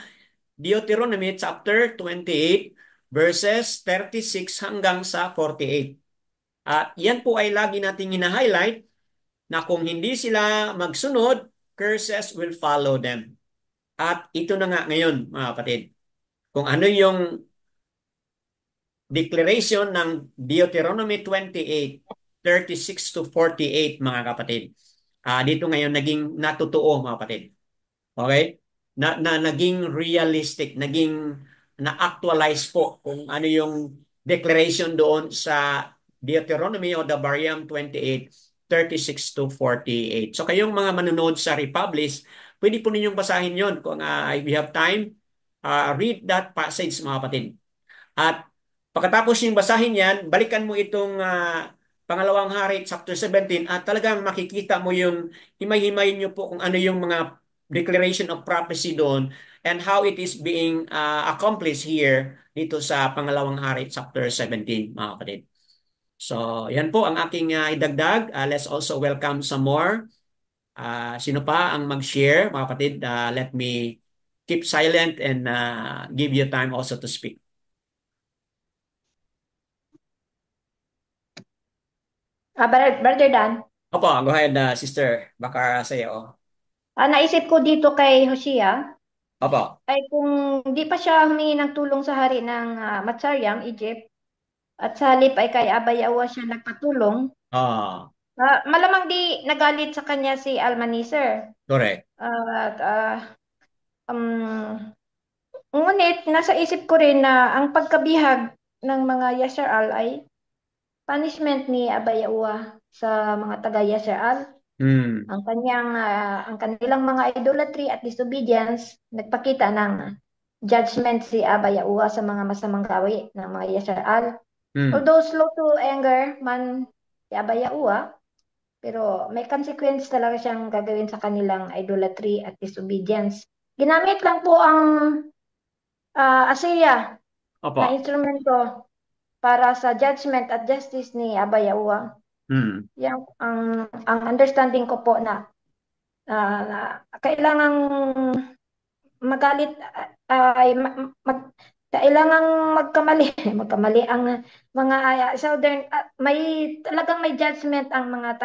Deuteronomy chapter 28 verses 36 hanggang sa 48. At yan po ay lagi nating hina-highlight na kung hindi sila magsunod, curses will follow them. At ito na nga ngayon, mga kapatid. Kung ano yung declaration ng Deuteronomy 28, 36 to 48, mga kapatid. Dito ngayon naging natutuo, mga kapatid. Okay? Naging realistic, naging na-actualize po kung ano yung declaration doon sa Deuteronomy o the Barium 28, 36 to 48. So kayong mga manonood sa Republish, pwede po ninyong basahin yon kung if you have time, read that passage, mga kapatid. At pagkatapos yung basahin yan, balikan mo itong Pangalawang Hari, chapter 17, at talagang makikita mo yung himay-himayin nyo po kung ano yung mga declaration of prophecy doon and how it is being accomplished here dito sa Pangalawang Hari, chapter 17, mga kapatid. So, yan po ang aking idagdag. Let's also welcome some more. Sino pa ang mag-share, mga kapatid? Let me keep silent and give you time also to speak. Brother Dan, Opo, go ahead, sister. Baka sa'yo. naisip ko dito kay Hosea, Opo. ay kung di pa siya humingi ng tulong sa hari ng Matsaryang, Egypt, at sa halip ay kay Abayawa siya nagpatulong, Ah, malamang di nagalit sa kanya si Almaneser. correct. At um, ngunit nasa isip ko rin na ang pagkabihag ng mga Yasharal ay punishment ni Abayawa sa mga taga Yasharal. Hmm. Ang kanilang mga idolatry at disobedience nagpakita ng judgment si Aba Yahuwah sa mga masamang gawi ng mga Yasharal. Hmm. Although slow to anger man si Aba Yahuwah, pero may consequence talaga siyang gagawin sa kanilang idolatry at disobedience. Ginamit lang po ang Assyria na Opo. instrumento para sa judgment at justice ni Aba Yahuwah. Hmm. Yan ang understanding ko po na kailangang magalit ay kailangang magkamali magkamali ang mga southern may talagang may judgment ang mga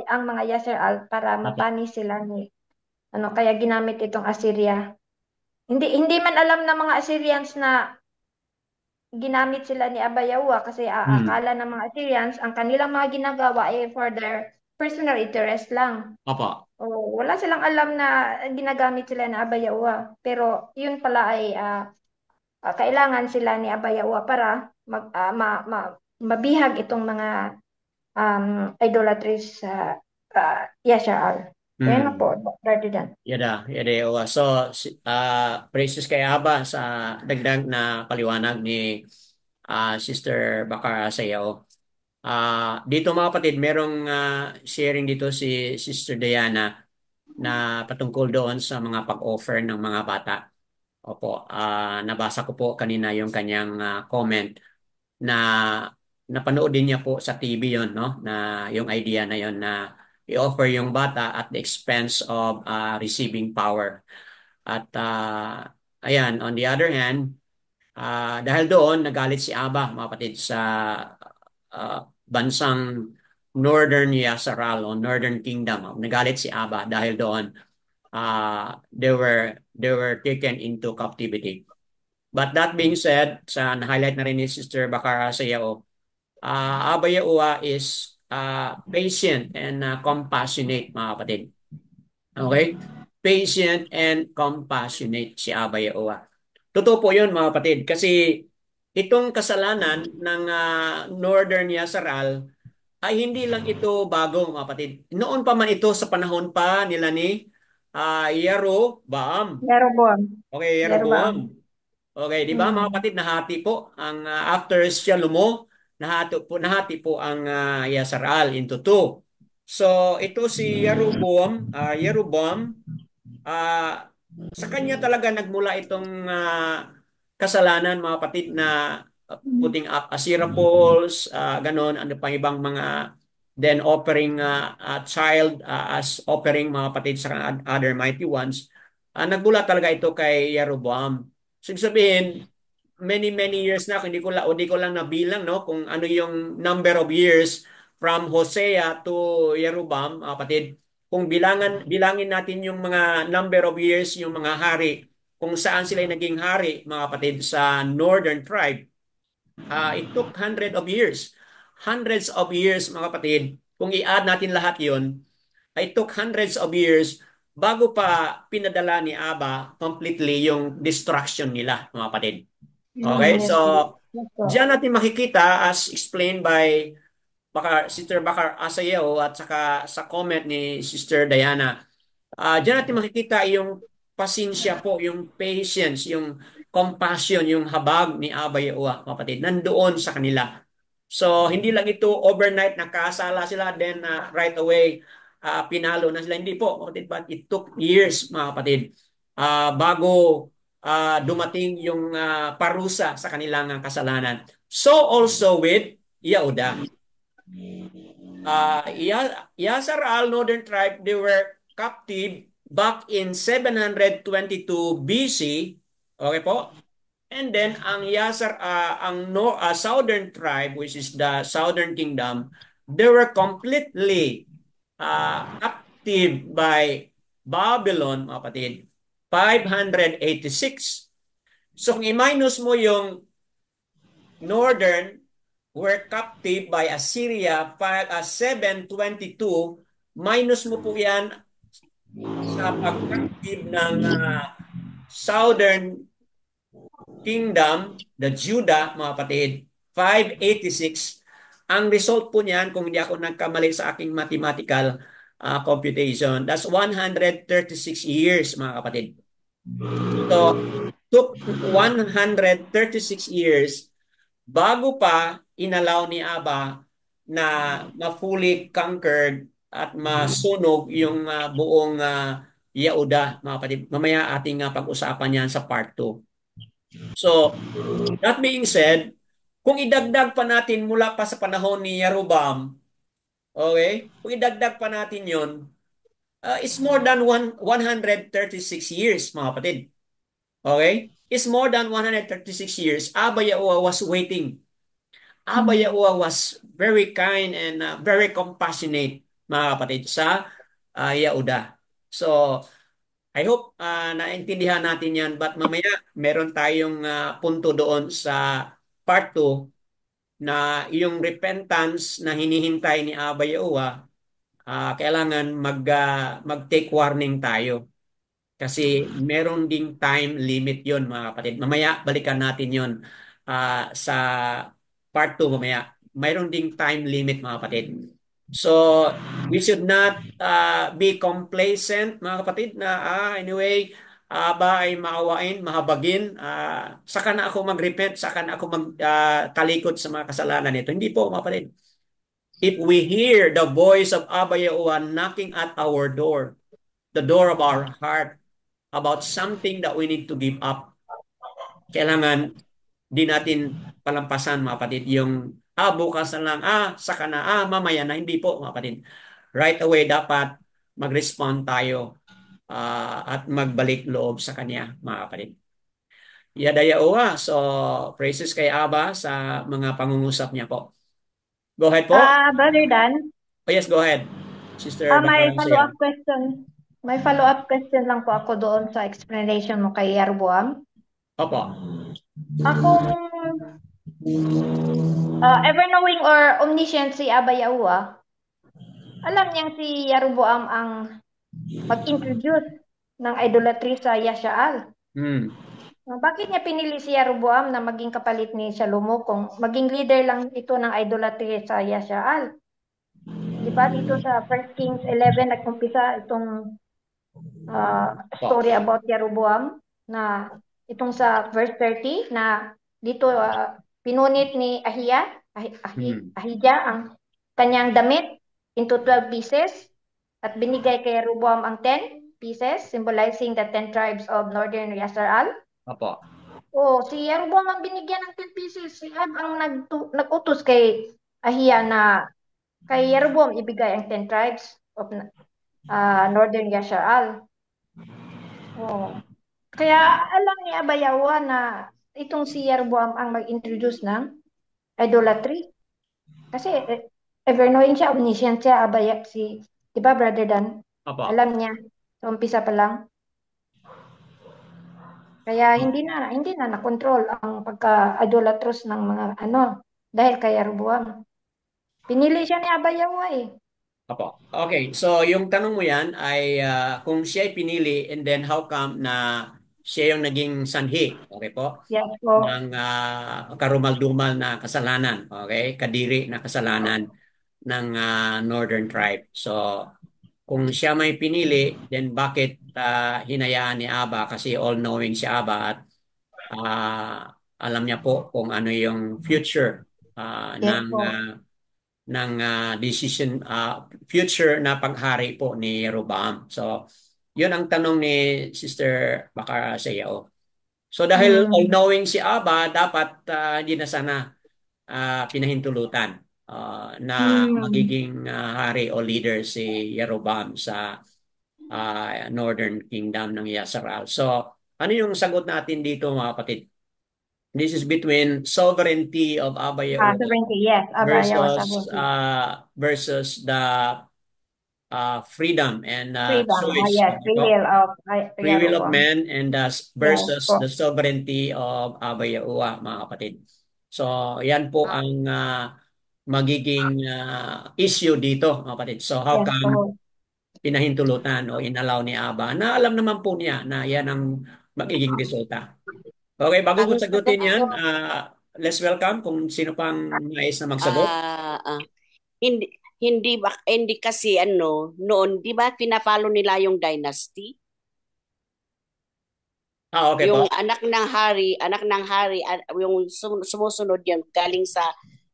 ang mga Yasser para Opo. mapanis sila ni kaya ginamit itong Assyria. Hindi man alam ng mga Assyrians na ginamit sila ni Abayawa kasi Hmm. akala ng mga Assyrians ang kanilang mga ginagawa ay for their personal interest lang. Opo. O, wala silang alam na ginagamit sila ng Abayawa. Pero yun pala ay kailangan sila ni Abayawa para mabihag itong mga idolatries sa Yasha'al. Yan na Hmm. po, rather than. Yada, yada. So, praises kay Aba sa dagdag na paliwanag ni Sister Bakara Sayaw. Dito mga kapatid, merong sharing dito si Sister Diana na patungkol doon sa mga pag-offer ng mga bata. Opo, nabasa ko po kanina yung kanyang comment na napanood din niya po sa TV yon, no? Na yung idea na yon na i-offer yung bata at the expense of receiving power. At ayan, on the other hand, dahil doon nagalit si Aba, mga kapatid, sa bansang Northern Yassaral o Northern Kingdom. Nagalit si Aba dahil doon they were taken into captivity. But that being said, sa na-highlight na rin ni Sister Bakara sa iyo, Aba Yahuwah is patient and compassionate, mga kapatid. Okay? Patient and compassionate si Aba Yahuwah. Totoo po yun, mga kapatid. Kasi itong kasalanan ng Northern Yassaral ay hindi lang ito bago, mga kapatid. Noon pa man ito sa panahon pa nila ni Yeroboam. Jeroboam. Okay, Jeroboam. Yeroboam. Okay, di ba mga Mm. kapatid, nahati po ang after Shalomo, nahati po ang Yasar-al into two. So ito si Jeroboam, ah, sa kanya talaga nagmula itong kasalanan, mga kapatid, na putting up Asherah poles, ganon, ano pang ibang mga, then offering a child as offering, mga kapatid, sa other mighty ones. Nagmula talaga ito kay Jeroboam. So, ibig sabihin, many years na, hindi ko lang nabilang, no, kung ano yung number of years from Hosea to Jeroboam, mga kapatid. Kung bilangin natin yung mga number of years, yung mga hari, kung saan sila naging hari, mga kapatid, sa northern tribe, it took hundreds of years, mga kapatid. Kung i-add natin lahat yon, it took hundreds of years bago pa pinadala ni Aba completely yung destruction nila, mga kapatid. Okay, so Yes po. Yes po. diyan natin makikita, as explained by Sister Bakar Asayaw at saka sa comment ni Sister Diana, diyan natin makikita yung pasensya po, yung patience, yung compassion, yung habag ni Aba Yahuwah, kapatid, nandoon sa kanila. So, hindi lang ito overnight nakasala sila, then right away pinalo na sila. Hindi po, kapatid, but it took years, mga kapatid, bago dumating yung parusa sa kanilang kasalanan. So also with Yehuda. Yasar al Northern Tribe, they were captive back in 722 BC. Okay po? And then ang Southern Tribe, which is the Southern Kingdom, they were completely captive by Babylon, mga kapatid. 586. So kung i-minus mo yung Northern were captive by Assyria 722, minus mo po yan sa pag-captive ng Southern Kingdom, the Judah, mga kapatid, 586. Ang result po niyan, kung hindi ako nagkamali sa aking mathematical computation, that's 136 years, mga kapatid. So, took 136 years bago pa inalaw ni Aba na ma-fully conquered at masunog yung buong Yehuda, mga kapatid. Mamaya ating pag-usapan yan sa part 2. So, that being said, kung idagdag pa natin mula pa sa panahon ni Jeroboam, okay? Kung idagdag pa natin yon, it's more than 136 years, mga kapatid. Okay? It's more than 136 years. Abba Yahuwah was waiting. Abba Yahuwah was very kind and very compassionate, mga kapatid, sa Yehuda. So, I hope naintindihan natin yan. But mamaya, meron tayong punto doon sa part 2 na yung repentance na hinihintay ni Abba Yahuwah, kailangan mag-take warning tayo. Kasi meron ding time limit yon, mga kapatid. Mamaya, balikan natin yon sa part 2 mamaya. Mayroon ding time limit, mga kapatid. So, we should not be complacent, mga kapatid, na anyway, ba ay maawain, mahabagin, saka na ako mag-repent, saka na ako magtalikod sa mga kasalanan nito. Hindi po, mga kapatid. If we hear the voice of Abba Yahuwah knocking at our door, the door of our heart, about something that we need to give up, kailangan di natin palampasan, mga kapatid, yung bukas na lang, saka na, mamaya na. Hindi po, mga kapatid. Right away dapat mag-respond tayo at magbalik loob sa Kanya, mga kapatid. Yadayaoa. So, praises kay Aba sa mga pangungusap niya po. Go ahead po. Brother Dan, Oh, yes, go ahead. Sister may Bakaran follow-up question. May follow-up question lang po ako doon sa explanation mo kay Jeroboam. Opo. Akong ever-knowing or omniscient si Abba Yahuwah, alam niyang si Jeroboam ang mag-introduce ng idolatry sa Yashaal. Bakit niya pinili si Jeroboam na maging kapalit ni Salomo kung maging leader lang ito ng idolatry sa Yashaal? Di ba dito sa 1 Kings 11 nagkumpisa itong story about Jeroboam, na itong sa verse 30 na dito pinunit ni Ahiya Hmm. Ahija ang kanyang damit into 12 pieces at binigay kay Rehoboam ang 10 pieces, symbolizing the 10 tribes of Northern Yasharal. Opo. Oh, si Rehoboam ang binigyan ng 10 pieces. Si Ahab ang nag-utos kay Ahiya na kay Rehoboam ibigay ang 10 tribes of Northern Yasharal. Oh. Kaya alam ni Abayawa na itong si Rehoboam ang mag-introduce ng idolatry. Kasi ever knowing siya, omniscient siya, di ba, Brother Dan? Opo. Alam niya. So, umpisa pa lang. Kaya hindi na na-control ang pagka-idolatrous ng mga dahil kay Rehoboam. Pinili siya ni Abayawa eh. Opo. Okay, so yung tanong mo yan ay kung siya ay pinili and then how come na siya yung naging sanhi, okay po, Yes po. ng karumal-dumal na kasalanan, okay, kadiri na kasalanan ng Northern Tribe. So, kung siya may pinili, then bakit hinayaan ni Aba? Kasi all-knowing si Aba at alam niya po kung ano yung future Yes po. ng decision future na paghari po ni Robam. So, yun ang tanong ni Sister baka sa iyo. So dahil Mm. all-knowing si Aba, dapat hindi na sana pinahintulutan na Mm. magiging hari o leader si Yeroboam sa Northern Kingdom ng Yasharal. So, ano yung sagot natin dito mga kapatid? This is between sovereignty of Abba Yahuwah Sovereignty, yes. Abayawa sovereignty. versus the freedom and Freedom. choice, Yes. okay Free po? will of Free will of Yeroboam. man and Yes versus the po. sovereignty of Abba Yahuwah, mga kapatid. So, yan po ang magiging issue dito, mga kapatid. So, how Yes come po. pinahintulutan o inalaw ni Abba na alam naman po niya na yan ang magiging resulta. Okay, bago ko Ang sagot sagutin yan, ko, let's welcome kung sino pang nais na magsagot. ah, ah, hindi hindi kasi noon, 'di ba pina-follow nila yung dynasty? Okay po. Yung anak ng hari, yung sumusunod yan galing sa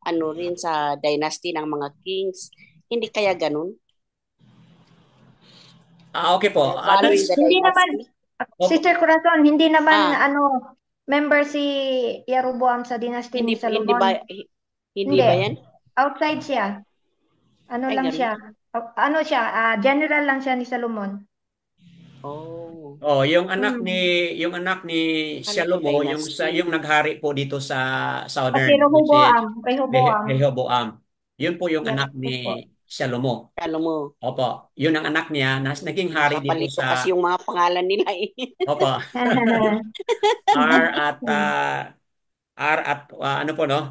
rin sa dynasty ng mga kings. Hindi kaya ganun? Okay po. They're following That's the Hindi naman, dynasty? oh, Sister Corazon, hindi naman Ah, member si Yeroboam sa dynasty hindi ni hindi ba Solomon. hindi Hindi. ba yan? Outside siya. Ano Ay, lang ganun. siya. Ano siya, general lang siya ni Solomon. Oh, yung anak ni anak ni Shalomo, yung dynasty. naghari po dito sa Kasi southern which is Rehoboam, Rehoboam. Rehoboam. Yun po yung Yes, anak ni po. Shalomo. Alam mo, Opo, yun ang anak niya na naging hari dito nakapalito kasi sa yung mga pangalan nila eh. Opo, R at ano po no?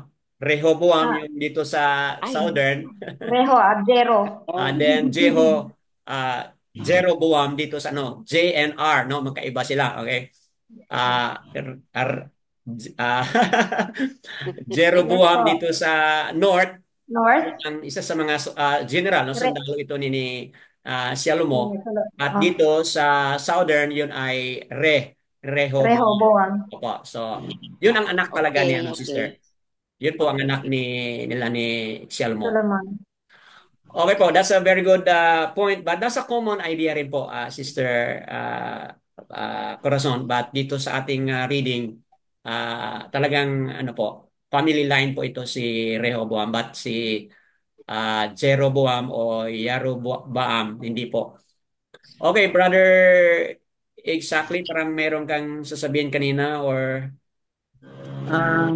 Rehoboam Ah, yung dito sa Ay, southern. Reho, Abjero. oh, And then uh, Jeroboam dito sa ano, J and R, no? Magkaiba sila, okay? Ah, R, R, ah, Yes Jeroboam po. dito sa North, North. ang isa sa mga general, no? Re, Sundalo ito ni Shalomo. At oh, dito sa Southern, yun ay Rehoboam. Rehoboam. Opo. So, yun ang anak talaga ni okay, ano, sister. okay. Yun po ang anak nila ni Shalomo. Solomon. Okay po, that's a very good point. But that's a common idea rin po, Sister Corazon. But dito sa ating reading, talagang ano po, family line po ito si Rehoboam. But si Jeroboam o Yaroboam, hindi po. Okay, brother, exactly, parang meron kang sasabihin kanina or... Ah,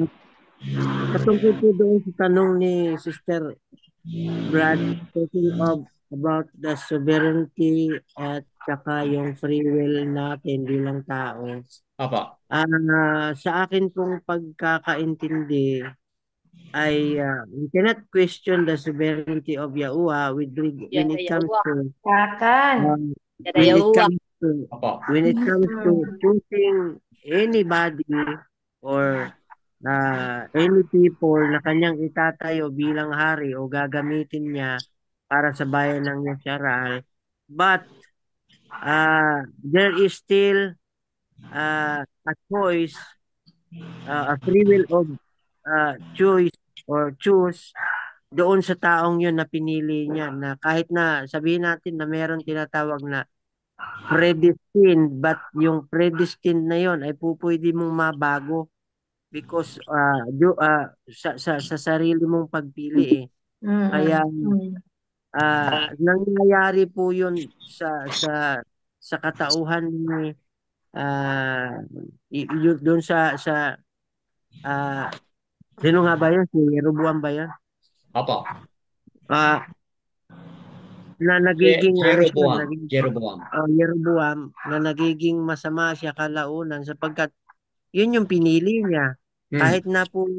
Patungkol po doon sa tanong ni Sister Brad, talking about the sovereignty at saka yung free will natin bilang tao. Opo. Sa akin pong pagkakaintindi ay we cannot question the sovereignty of Yahuwah when it comes Yawa, to Kakan. um, when it Yawa. comes to Opo. when it comes to Mm. choosing anybody or any people na kanyang itatayo bilang hari o gagamitin niya para sa bayan ng Yasharal. But there is still a choice, a free will of choice or choose doon sa taong yun na pinili niya, na kahit na sabihin natin na meron tinatawag na predestined, but yung predestined na yun ay pwede mong mabago because sa sarili mong pagpili eh. Kaya nangyayari po yun sa katauhan ni doon sa ah sino nga ba yun? Si Jeroboam ba yun? Opo. Ah, na nagiging Jeroboam. Jeroboam. Jeroboam, na nagiging masama siya kalaunan sapagkat yun yung pinili niya. Kahit na po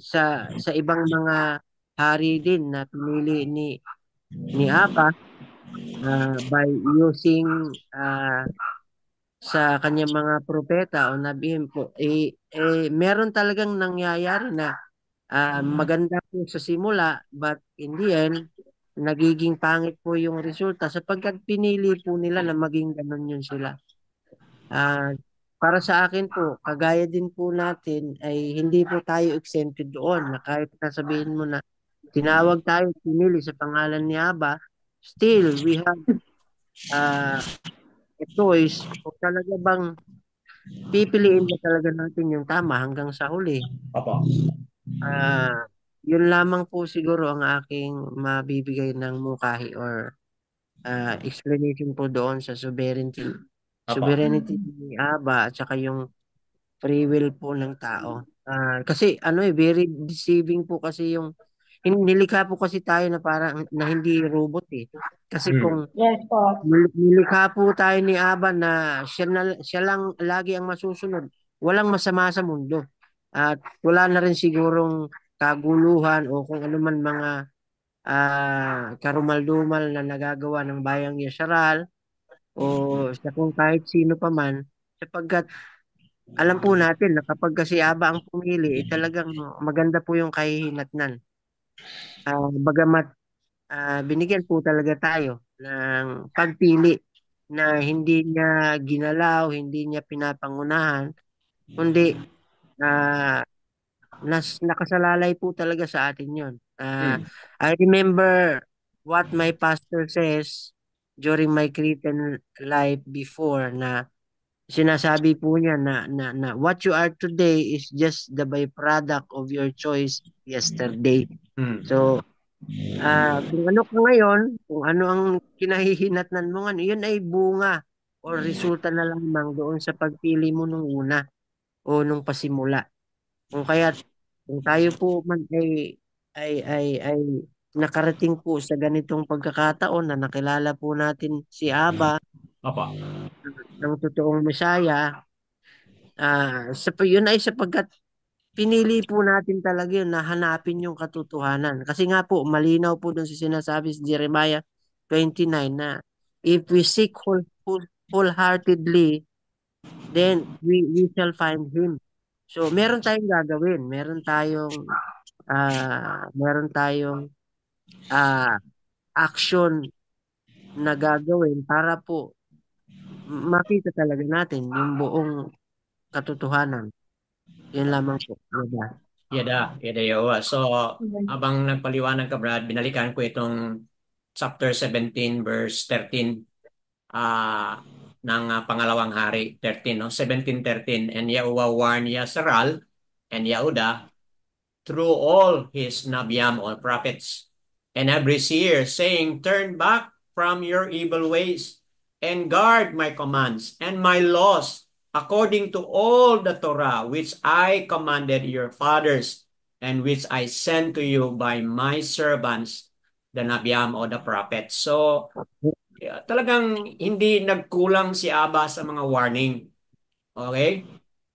sa ibang mga hari din na pinili ni Aba by using sa kanyang mga propeta o nabihin po meron talagang nangyayari na maganda po sa simula, but in the end nagiging pangit po yung resulta sapagkat pinili po nila na maging ganun yun sila. Para sa akin po, kagaya din po natin ay hindi po tayo exempted doon, na kahit na sabihin mo na tinawag tayo, pinili sa pangalan ni Aba, still we have a choice kung talaga bang pipiliin ba talaga natin yung tama hanggang sa huli. Opo. Yun lamang po siguro ang aking mabibigay ng mungkahi or explanation po doon sa sovereignty. Sovereignty ni Aba at saka yung free will po ng tao. Kasi very deceiving po kasi yung nilikha po kasi tayo na parang na hindi robot eh. Kasi kung Yes po. nilikha po tayo ni Aba na siya lang lagi ang masusunod, walang masama sa mundo. At wala na rin sigurong kaguluhan o kung ano man mga karumal-dumal na nagagawa ng bayang Yasharal o sa kung kahit sino pa man sapagkat alam po natin na kapag kasi Aba ang pumili, talagang maganda po yung kahihinatnan. Bagamat binigyan po talaga tayo ng pagpili na hindi niya ginalaw, hindi niya pinapangunahan, kundi nakasalalay po talaga sa atin yun. I remember what my pastor says during my Cretan life before na sinasabi po niya na what you are today is just the byproduct of your choice yesterday. So, kung ano ka ngayon, kung ano ang kinahihinatnan mo ngayon, yun ay bunga o resulta na lamang doon sa pagpili mo nung una o nung pasimula. Kung tayo po man ay nakarating po sa ganitong pagkakataon na nakilala po natin si Aba, Opo. ng totoong Mesaya, yun ay sapagkat pinili po natin talaga yun na hanapin yung katotohanan. Kasi nga po, malinaw po dun sa sinasabi sa Jeremiah 29 na if we seek wholeheartedly, then we shall find Him. So, meron tayong gagawin. Meron tayong action na gagawin para po makita talaga natin yung buong katotohanan. Yun lamang po. Diba? Yada yawa. So, habang nagpaliwanag ka, Brad, binalikan ko itong chapter 17, verse 13 ng pangalawang hari, 13, no? 17:13. And Yahuwah warned Yasharal and Yehuda through all his nabiam or prophets and every seer, saying, turn back from your evil ways and guard my commands and my laws according to all the Torah which I commanded your fathers and which I sent to you by my servants, the Nabiam o the prophets. So, talagang hindi nagkulang si Aba sa mga warning. Okay?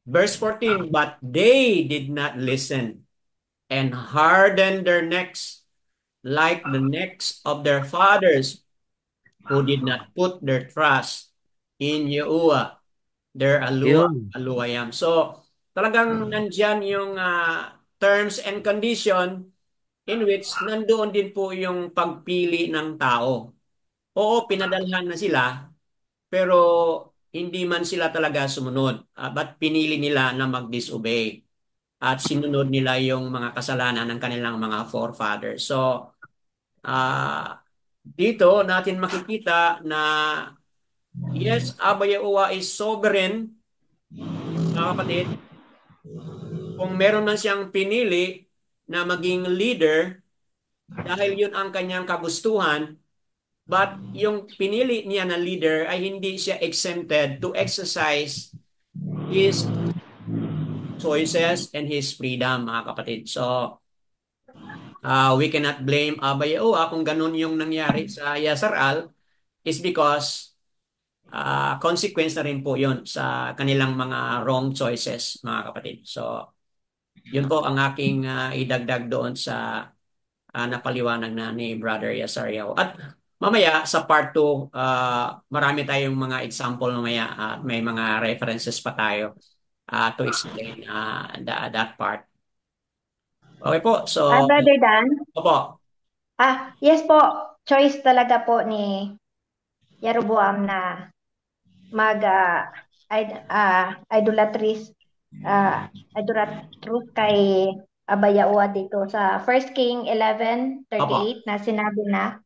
Verse 14, but they did not listen and hardened their necks like the necks of their fathers who did not put their trust in Yahuwah, their aluayam. So, talagang nandyan yung terms and condition in which nandoon din po yung pagpili ng tao. Oo, pinadalhan na sila, pero hindi man sila talaga sumunod. But pinili nila na mag-disobey. at sinunod nila yung mga kasalanan ng kanilang mga forefathers. So, dito natin makikita na yes, Abba Yahuwah is sovereign, mga kapatid. Kung meron man siyang pinili na maging leader, dahil yun ang kanyang kagustuhan, but yung pinili niya na leader ay hindi siya exempted to exercise his choices and his freedom, mga kapatid. So, we cannot blame Abba Yahuwah kung ganun yung nangyari sa Yasser-Al is because consequence na rin po yun sa kanilang mga wrong choices, mga kapatid. So, yun po ang aking idagdag doon sa napaliwanag na ni Brother Yasario. At mamaya sa part 2, marami tayong mga example mamaya at may mga references pa tayo to explain that part. Okay po, so, Brother Dan? opo, Yes po. Choice talaga po ni Jeroboam na mag idolatries idolatrous kay Abba Yahuwah dito sa 1 King 11:38 na sinabi na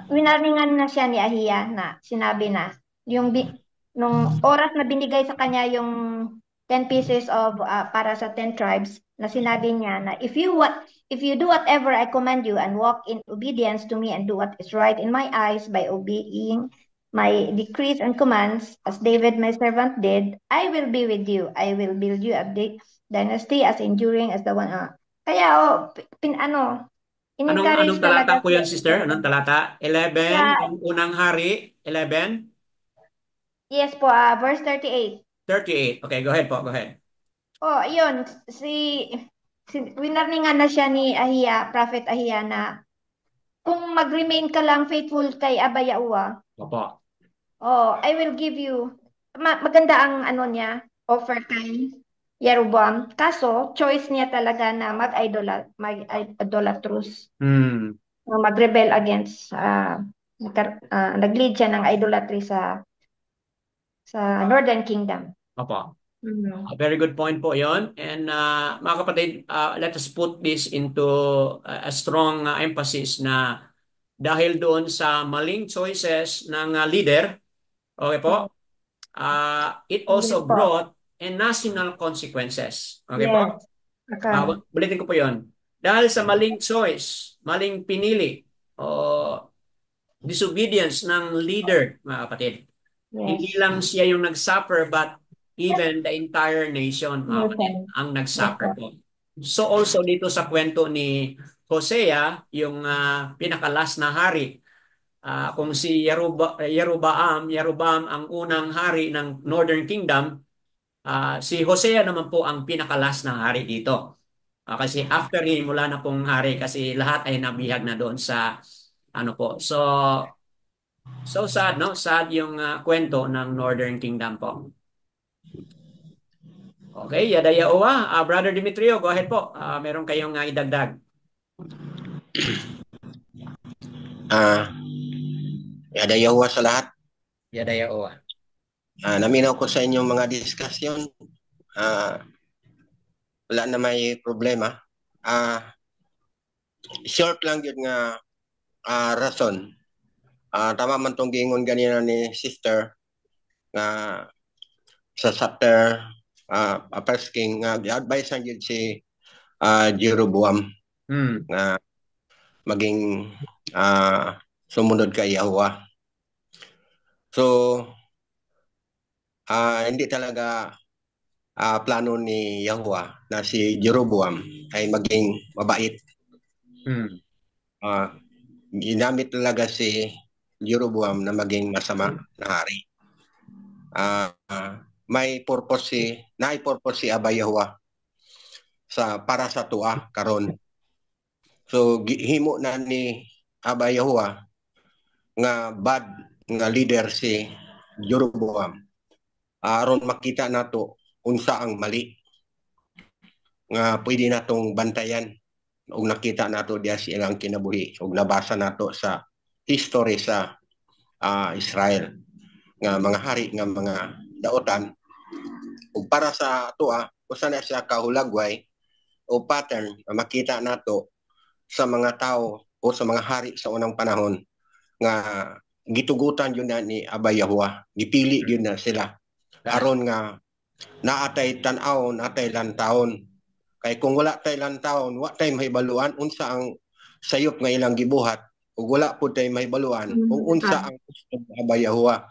winaringan na siya ni Ahiya na sinabi na nung oras na binigay sa kanya yung 10 pieces of para sa 10 tribes na sinabi niya na if you do whatever I command you and walk in obedience to me and do what is right in my eyes by obeying my decrees and commands as David my servant did, I will be with you. I will build you a dynasty as enduring as the one. Kaya anong in-encourage talata talaga po yan, sister? Anong talata? 11, sa yung unang hari, 11, yes po, verse 38. 38. Okay, go ahead po, go ahead. Yun, winarningan na siya ni Ahiya, Prophet Ahiya na kung mag-remain ka lang faithful kay Abba Yahuwah, Opo. I will give you, maganda ang offer kay Jeroboam. Kaso, choice niya talaga na mag-idolatrous, mag-rebel against, nag-lead siya ng idolatry sa Northern Kingdom. Opo. A very good point po yon. And mga kapatid, let us put this into a strong emphasis na dahil doon sa maling choices ng leader, okay po, it also Yes po. brought a national consequences. Okay po? Yes. Okay. Ulitin ko po yon. Dahil sa maling choice, maling pinili, o disobedience ng leader, mga kapatid, hindi Yes. lang siya yung nag-suffer, but even the entire nation, mga kapatid, ang nag-suffer po. So also dito sa kwento ni Hosea, yung pinakalas na hari, kung si Yeroboam ang unang hari ng Northern Kingdom, si Hosea naman po ang pinakalas na hari dito. Kasi after him, wala na pong hari kasi lahat ay nabihag na doon sa ano po. So sad, no? Sad yung kwento ng Northern Kingdom po. Okay, Yada Yaowa. Brother Demetrio, go ahead po. Meron kayong idagdag. Yada Yahuwah sa lahat. Yada Yaowa. Naminaw ko sa inyong mga diskusyon. Wala na may problema. Short lang yun nga rason. Tama man tong gingon ganina ni sister nga sa chapter First King nga advice ang yun si Jeroboam nga maging sumunod kay Yahuwah. So hindi talaga plano ni Yahuwah na si Jeroboam ay maging mabait. Ginamit talaga si Jeroboam na maging masama na hari. May purpose si Abba Yahuwah para sa tuwa karon. So himo na ni Abba Yahuwah nga bad nga leader si Jeroboam. Aron makita nato unsa ang mali nga pwede natong bantayan ug nakita nato diya silang kinabuhi ug nabasa nato sa history sa Israel nga mga hari nga mga daotan ug para sa tuwa usa na siya kahulagway o pattern na makita nato sa mga tao o sa mga hari sa unang panahon nga gitugutan yun na ni Abay Yahuwah, gipili yun na sila aron nga naatay tan-aw, naatay lantawon. Kay kung wala tay lantawon, wa tay mahibaluan unsa ang sayop nga ilang gibuhat ug wala pud tay mahibaluan kung unsa ang gusto ni Abay Yahuwah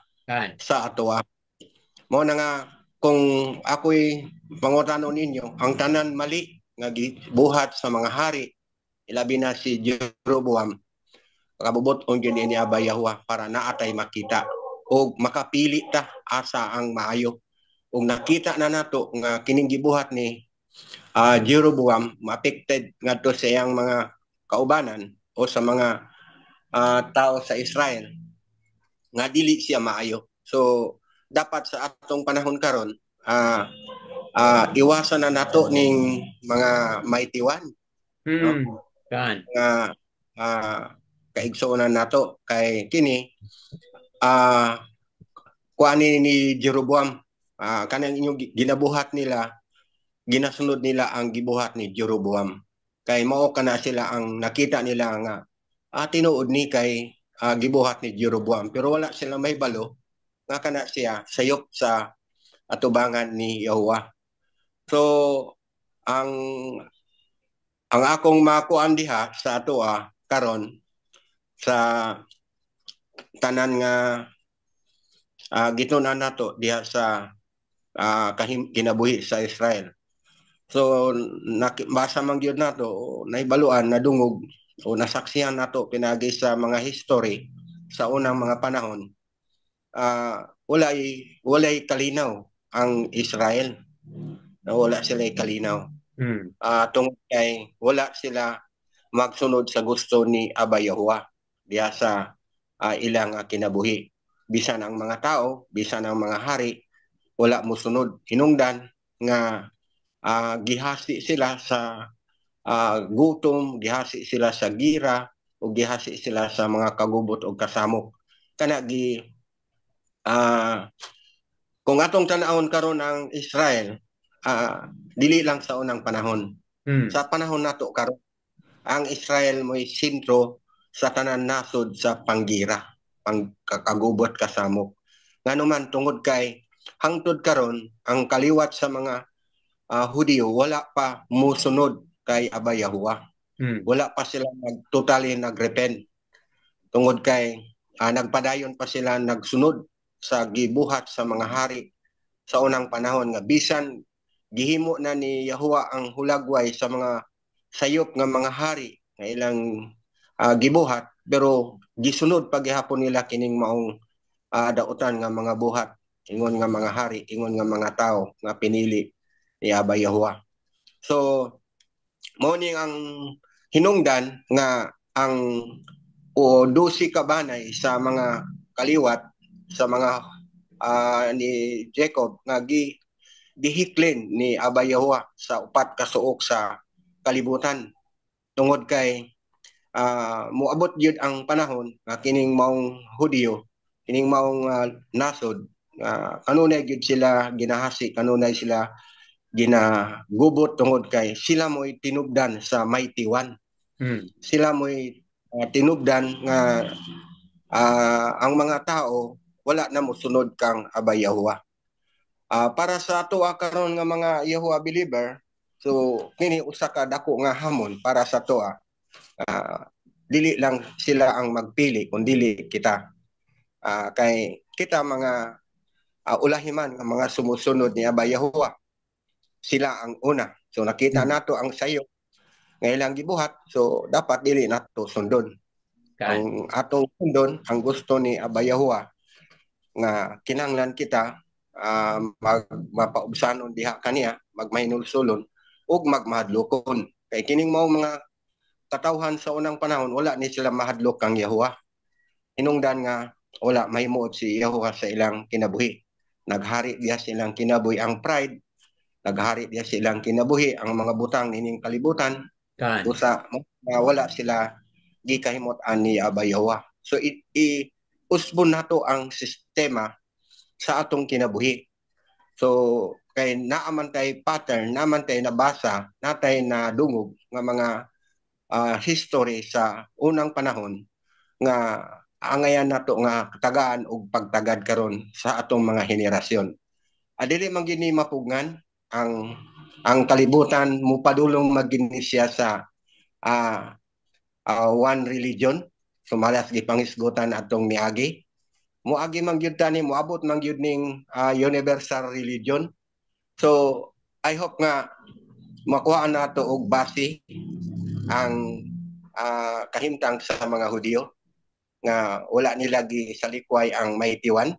sa atoa. Mao na nga kung ako'y pangutanon ninyo, ang tanan mali nga gibuhat sa mga hari, ilabi na si Jeroboam, kabubuton gyud ni Abay Yahuwah para naatay makita o makapili ta asa ang maayo. Ug nakita na nato nga kining gibuhat ni Jeroboam ma-affected ngadto sa iyang mga kaubanan o sa mga tao sa Israel nga dili siya maayo. So dapat sa atong panahon karon iwasan na nato ning mga maitiwan, no? Nga kaigsuonan nato kay kini kuan ni Jeroboam, kanang inyong ginabuhat nila, ginasunod nila ang gibuhat ni Jeroboam. Kay mao kana sila ang nakita nila nga tinuod ni kay gibuhat ni Jeroboam, pero wala sila may balo nga kana siya sayop sa atubangan ni Yahuwah. So ang akong makuan diha sa atoa karon sa tanan nga gitunan nato diha sa kinabuhi sa Israel. So basa man gyud nato, naibaluan, nadungog o nasaksihan nato pinagi sa mga history sa unang mga panahon. Walay kalinaw ang Israel. Wala sila kalinaw. Tungod kay wala sila magsunod sa gusto ni Abay Yahuwah diya sa ilang kinabuhi. Bisan ang mga tao, bisan ang mga hari, wala mo sunod. Hinungdan nga gihasi sila sa gutom, gihasi sila sa gira, o gihasi sila sa mga kagubot o kasamok. Kana kung atong tanawon karon ang Israel, dili lang sa unang panahon. Sa panahon nato karon, ang Israel mo'y sentro sa tanan nasod sa panggira, pangkagubot kasamok. Nganuman tungod kay hangtod karon ang kaliwat sa mga Hudiyo wala pa musunod kay Abay Yahuwah. Wala pa sila totally nagrepent. Tungod kay nagpadayon pa sila nagsunod sa gibuhat sa mga hari sa unang panahon nga bisan gihimo na ni Yahuwah ang hulagway sa mga sayop nga mga hari nga ilang gibuhat, pero gisunod paghihapon nila kining maong dautan nga mga buhat, ingon nga mga hari, ingon nga mga tao nga pinili ni Abay Yahuwah. So mao ni ang hinungdan nga ang 12 kabanay sa mga kaliwat sa mga ni Jacob nga gihiklin ni Abay Yahuwah sa upat ka suok sa kalibutan. Tungod kay moabot gyud ang panahon nga kining maong Hudiyo, kining maong nasod, kanunay gyud sila ginahasi, kanunay sila ginagubot tungod kay sila mo'y tinubdan sa maitiwan. Sila mo'y tinubdan nga ang mga tao wala na mosunod kang Abay Yahuwah. Para sa ato karon nga mga Yahuwah believer, so kini usa ka dako nga hamon para sa toa. Dili lang sila ang magpili kundi kita. Kay kita mga ulahiman nga mga sumusunod ni Abay Yahuwah, sila ang una. So nakita nato ang sayo nga ilang gibuhat, so dapat dili nato sundon. Ang atong sundon ang gusto ni Abay Yahuwah nga kinahanglan kita mapaubsanon diha kaniya, magmahinulsulon ug magmahadlokon. Kay kining mao mga katawhan sa unang panahon wala ni sila mahadlok kang Yahuwah. Hinungdan nga wala mahimuot si Yahuwah sa ilang kinabuhi. Naghari diha silang kinabuhi ang pride, naghari diha silang kinabuhi ang mga butang nining kalibutan. Usa wala sila gikahimot-an ni Abay Yahuwah. So usbon nato ang sistema sa atong kinabuhi. So kay naaman tay pattern, naaman tay nabasa, natay na dungog nga mga history sa unang panahon nga angayan nato nga tagaan og pagtagad karon sa atong mga henerasyon. Adili man gini mapugngan ang kalibutan mo padulong magini siya sa one religion, sumalas gipangisgutan atong miagi. Moagi man gyud tani, moabot man gyud ning universal religion. So I hope nga makuha nato og base ang kahimtang sa mga Hudyo nga wala nila gisalikway ang Mighty One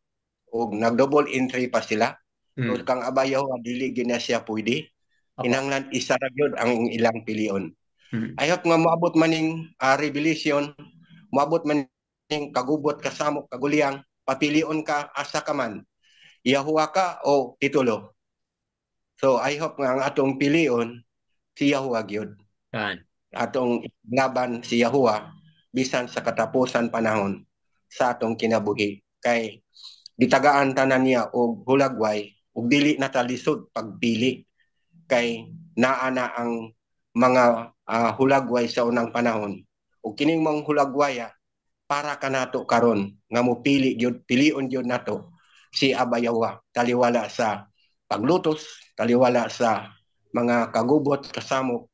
ug nag-double entry pa sila. So kang abayaw dili gina siya pwede. Kinahanglan isa ra gyud ang ilang pilion. I hope nga moabot man ning revelation, moabot man ning kagubot, kasamok, kaguliyang, papilion ka asa ka man, Yahuwa ka o titulo. So I hope nga ang atong pilion si Yahuwa gyud. Atong laban si Yahuwa bisan sa katapusan panahon sa atong kinabuhi. Kay gitagaan tanan niya og hulagway ug dili natalisod pagpili. Kay naana ang mga hulagway sa unang panahon. Ug kining mga hulagwaya para kanato karon nga mopili gyud, pilion gyud nato si Aba Yahuwa, taliwala sa paglutos, taliwala sa mga kagubot, kasamok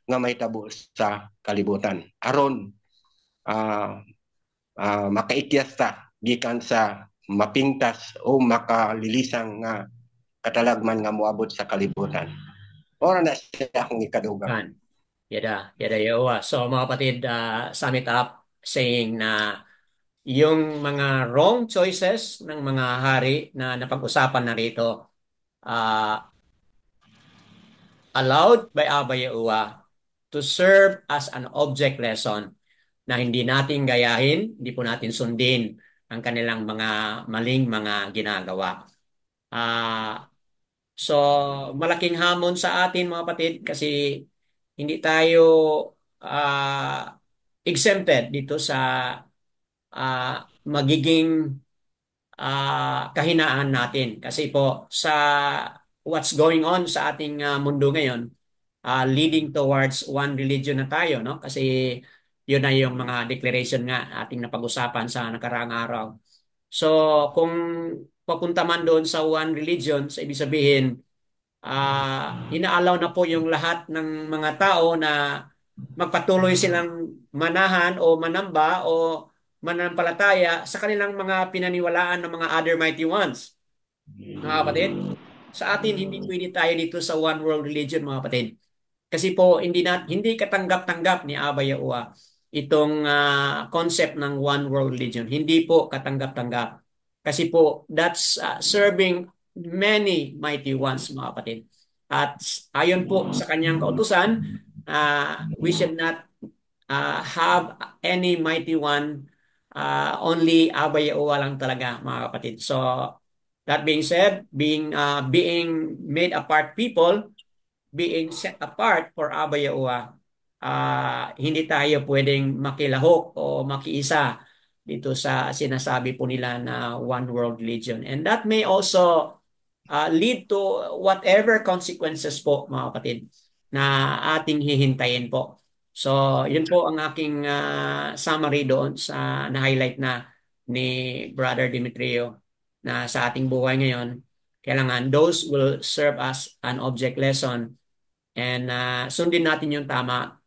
nga may tabo sa kalibutan. Aron makaikyas ta gikan sa mapingtas o makalilisang nga katalagman nga moabot sa kalibutan. Ora na siya akong ikadugang. Yada Yahuwa. So mga kapatid, sum it up saying na yung mga wrong choices ng mga hari na napag-usapan na rito allowed by Abba Yahuwa to serve as an object lesson na hindi natin gayahin, hindi po natin sundin ang kanilang mga maling mga ginagawa. So, malaking hamon sa atin mga kapatid kasi hindi tayo exempted dito sa magiging kahinaan natin. Kasi po sa what's going on sa ating mundo ngayon, leading towards one religion na tayo, no? Kasi yun na yung mga declaration nga ating napag-usapan sa nakaraang araw. So, kung papunta man doon sa one religion, sa ibig sabihin, inaalaw na po yung lahat ng mga tao na magpatuloy silang manahan o manamba o mananampalataya sa kanilang mga pinaniwalaan ng mga other mighty ones. Mga kapatid, sa atin hindi pwede tayo dito sa one world religion mga kapatid. Kasi po hindi katanggap-tanggap ni Abba Yahuwa itong concept ng one world religion. Hindi po katanggap-tanggap. Kasi po that's serving many mighty ones mga kapatid. At ayon po sa kanyang kautusan, we should not have any mighty one, only Abba Yahuwa lang talaga mga kapatid. So that being said, being made apart people, being set apart for Abba Yahuwa, hindi tayo pwedeng makilahok o makiisa dito sa sinasabi po nila na one world religion. And that may also lead to whatever consequences po mga kapatid na ating hihintayin po. So yun po ang aking summary doon sa na-highlight na ni Brother Demetrio na sa ating buhay ngayon, kailangan those will serve as an object lesson and sundin natin yung tama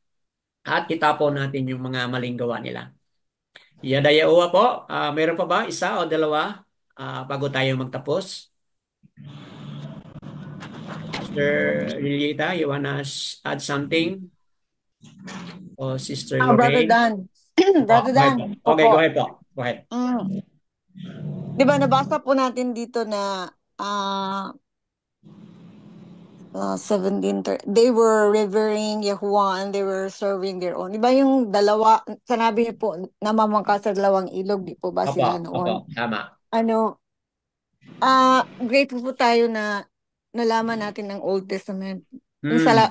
at kitapon natin yung mga maling gawa nila. Yada Yahuwa po, meron pa ba isa o dalawa bago tayo magtapos? Sister Lilita, you wanna add something? O Sister Lorraine? Brother Dan. Brother Dan. Okay, go ahead po. Go ahead. Di ba nabasa po natin dito na 17, they were revering Yahuwah and they were serving their own. Di ba yung dalawa, sanabi niyo po, namamangka sa dalawang ilog, di po ba sila noon? Tama. Grateful po tayo na nalaman natin ng Old Testament.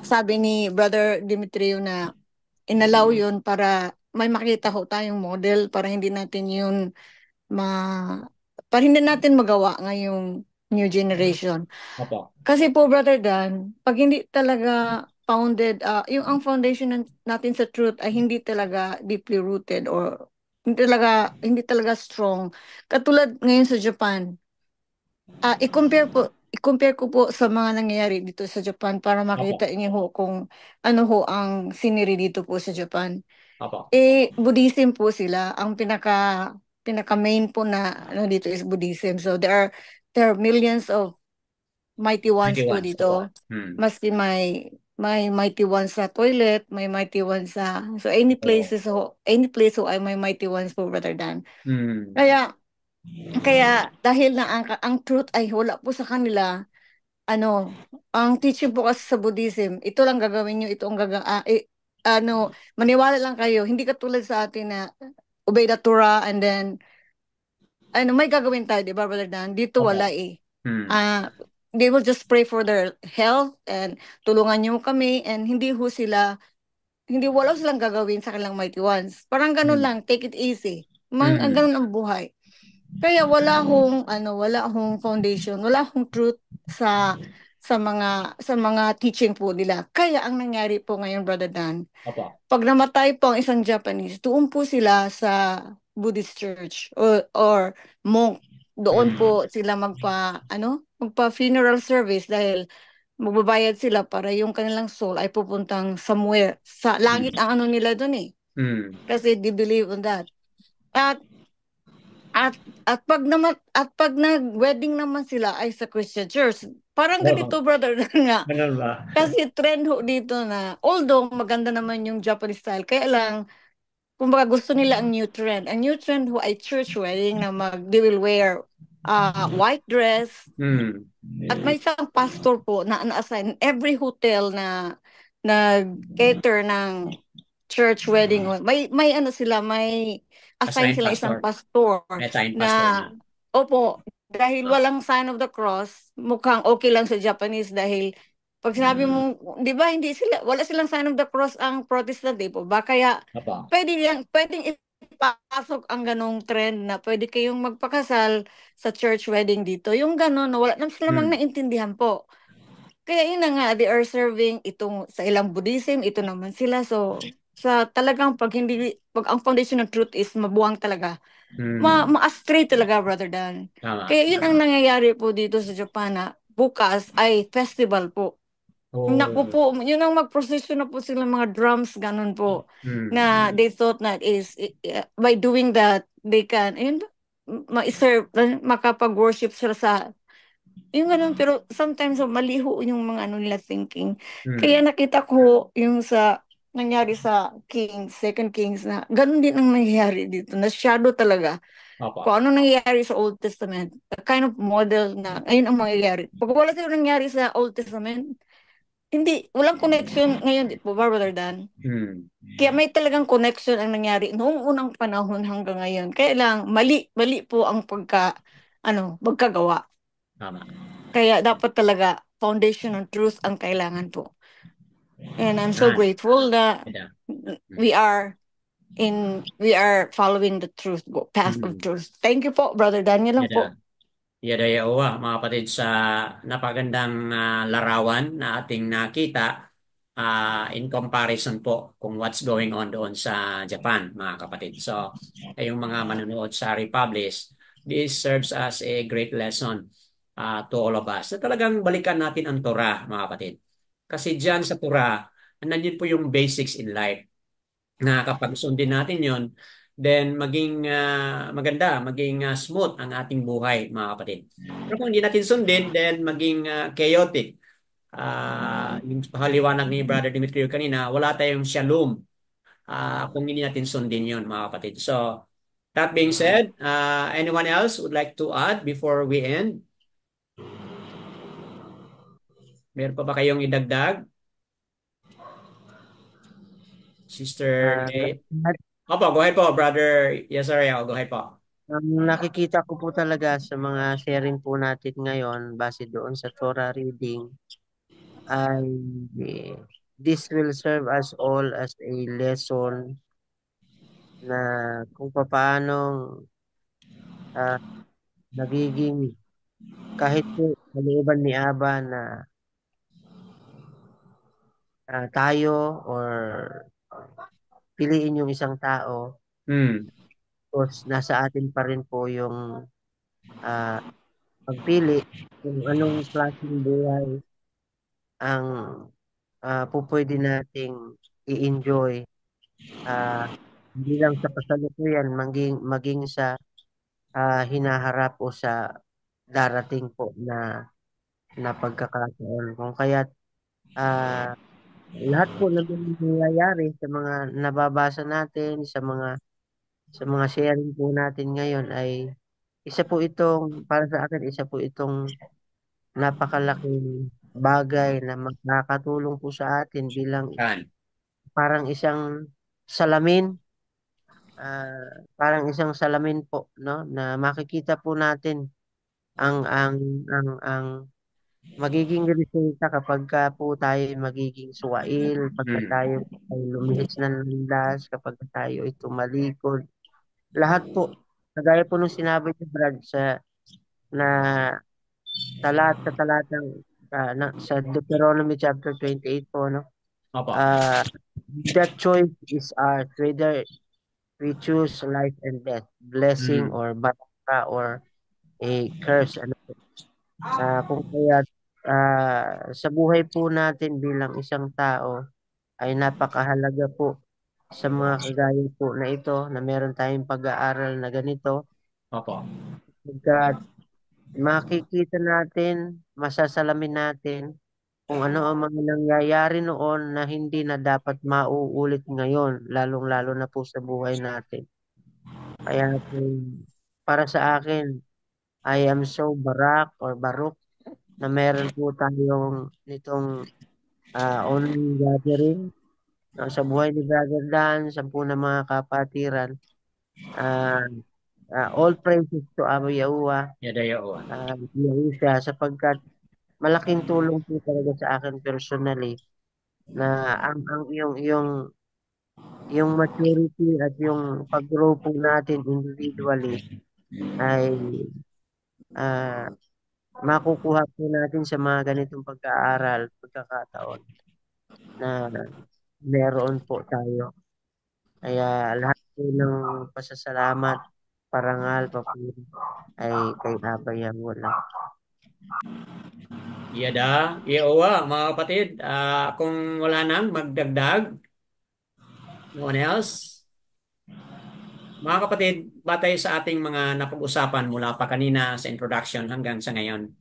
Sabi ni Brother Demetrio na inalaw yun para may makita ho tayong model para hindi natin yun para hindi natin magawa ngayong new generation. Opo. Kasi po, Brother Dan, pag hindi talaga founded, yung ang foundation natin sa truth ay hindi talaga deeply rooted or hindi talaga strong. Katulad ngayon sa Japan, i-compare ko po sa mga nangyayari dito sa Japan para Opo. makita niyo ho kung ano ho ang scenery dito po sa Japan. Opo. Buddhism po sila. Ang pinaka main po na ano dito is Buddhism. So there are millions of mighty ones po 21. dito. Opo. Maski may mighty ones sa toilet, may mighty ones sa so any place ho ay may mighty ones po, Brother Dan. Hmm. Kaya dahil na ang truth ay wala po sa kanila, ang teaching po kasi sa Buddhism, ito lang gagawin nyo, ito ang maniwala lang kayo. Hindi katulad sa atin na obey the Torah and then, may gagawin tayo, di ba, Brother Dan? Dito Opo. wala eh. Hmm. They will just pray for their health and tulungan nyo kami and wala silang gagawin sa kanilang mighty ones. Parang ganun lang, take it easy. Ang ganun ang buhay. Kaya wala hong foundation, wala hong truth sa mga teaching po nila. Kaya ang nangyari po ngayon, Brother Dan, Opo. pag namatay po ang isang Japanese, doon po sila sa Buddhist church or monk. Doon po sila magpa funeral service dahil magbabayad sila para yung kanilang soul ay pupuntang somewhere. Sa langit ang ano nila doon eh. Kasi they believe on that. At pag nag-wedding naman sila ay sa Christian church. Parang ganito, Brother, nga. Ganun ba? Kasi trend ho dito na, although maganda naman yung Japanese style, kaya lang, kumbaga gusto nila ang new trend. Ang new trend ho ay church wedding na they will wear white dress. At may isang pastor po na na-assign every hotel na nag-cater ng church wedding. May assign Assigned sila isang pastor Assigned na, pastor. opo, dahil walang sign of the cross, mukhang okay lang sa Japanese dahil pag sinabi mo, di ba, wala silang sign of the cross ang Protestant, di po ba? Kaya Opo. pwedeng ipasok ang ganong trend na pwede kayong magpakasal sa church wedding dito. Yung ganon, wala naman sila naintindihan po. Kaya yun na nga, they are serving itong sa ilang Buddhism, ito naman sila. So, sa talagang pag ang foundation ng truth is mabuwang talaga. Ma-astray talaga, Brother Dan. Tama. Kaya yun ang nangyayari po dito sa Japan na bukas ay festival po. Naku po, yun ang mag-procession na po sila mga drums, ganun po. Na they thought that is, by doing that, they can, ma-serve, makapag-worship sila sa yung ganun, pero sometimes maliho yung mga nila thinking. Kaya nakita ko yung nangyari sa Second Kings na ganun din ang nangyayari dito, na shadow talaga. Opo. Kung ano nangyayari sa Old Testament, a kind of model na ayun ang mangyayari. Pag wala siya nangyari sa Old Testament, walang connection ngayon, di po ba, Brother Dan? Kaya may talagang connection ang nangyari noong unang panahon hanggang ngayon. Kaya lang, mali po ang pagkagawa. Tama. Kaya dapat talaga foundation ng truth ang kailangan po. And I'm so grateful that we are following the path of truth. Thank you po, Brother Daniel lang po. Yadayawa, mga kapatid, sa napagandang larawan na ating nakita in comparison po kung what's going on doon sa Japan, mga kapatid. So, yung mga manonood sa Republish, this serves as a great lesson to all of us. So, talagang balikan natin ang Torah, mga kapatid. Kasi dyan sa Torah, nandyan po yung basics in life na kapag sundin natin yon, then maging maganda, maging smooth ang ating buhay, mga kapatid. Pero kung hindi natin sundin, then maging chaotic. Yung pahaliwanag ni Brother Dimitrio kanina, wala tayong shalom kung hindi natin sundin yon, mga kapatid. So, that being said, anyone else would like to add before we end? Meron pa ba kayong idagdag? Sister Nate? Opo, go ahead po, Brother Yesariel. Go ahead po. Ang nakikita ko po talaga sa mga sharing po natin ngayon base doon sa Torah reading ay this will serve us all as a lesson na kung paano nagiging kahit po kalooban ni Aba na tayo or piliin yung isang tao, Hmm. tapos nasa atin pa rin po yung ah, pagpili kung anong klaseng buhay ang pupwede nating i-enjoy, ah, hindi lang sa kasalukuyan, maging sa hinaharap o sa darating po na pagkakataon. Kung kaya't ah, lahat po ng nangyayari sa mga nababasa natin, sa mga sharing po natin ngayon ay para sa akin, isa po itong napakalaking bagay na makakatulong po sa atin bilang Yan. parang isang salamin, parang isang salamin po, no, na makikita po natin ang magiging resulta kapag ka po tayo magiging suwail, pagka Hmm. tayo ay lumihis ng landas, kapag tayo ay tumalikod. Lahat po, kagaya po nung sinabi ni Brad na sa talatang sa Deuteronomy chapter 28 po, no? Opo. That choice is ours, whether we choose life and death, blessing Hmm. or baraka or a curse. Ano po. Kung kaya sa buhay po natin bilang isang tao ay napakahalaga po sa mga kagaya po na ito na meron tayong pag-aaral na ganito. Opo. Pagkat makikita natin, masasalamin natin kung ano ang mga nangyayari noon na hindi na dapat mauulit ngayon, lalong-lalo na po sa buhay natin. Kaya po, para sa akin, I am so baruk na meron po tayong nitong online gathering sa buhay ni Brother Dan, sa po ng mga kapatiran. Ah, all praises to Amo Yahuwah, Yadayo. Yahusha, sapagkat malaking tulong po talaga sa akin personally na yung maturity at yung pag-grow po natin individually ay ah, makukuha po natin sa mga ganitong pagkaaral, pagkakataon na meron po tayo. Kaya lahat po ng pasasalamat, parangal, papuri ay kay Abay Yahuwah. Yada, Iowa, mga kapatid, kung wala nang magdagdag, no one else? Mga kapatid, batay sa ating mga napag-usapan mula pa kanina sa introduction hanggang sa ngayon,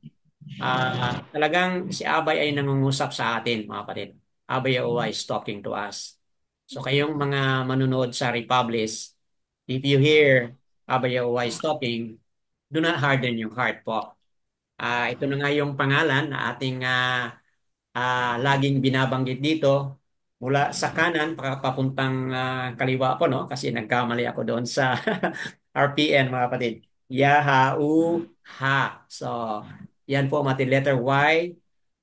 talagang si Abay ay nangungusap sa atin, mga kapatid. Abay Iowa is talking to us. So kayong mga manunood sa Republis, if you hear Abay Iowa is talking, do not harden your heart po. Ito na nga yung pangalan na ating laging binabanggit dito mula sa kanan papuntang kaliwa po, no, kasi nagkamali ako doon sa RPN, mga kapatid. Yahau ha. So yan po mati letter Y,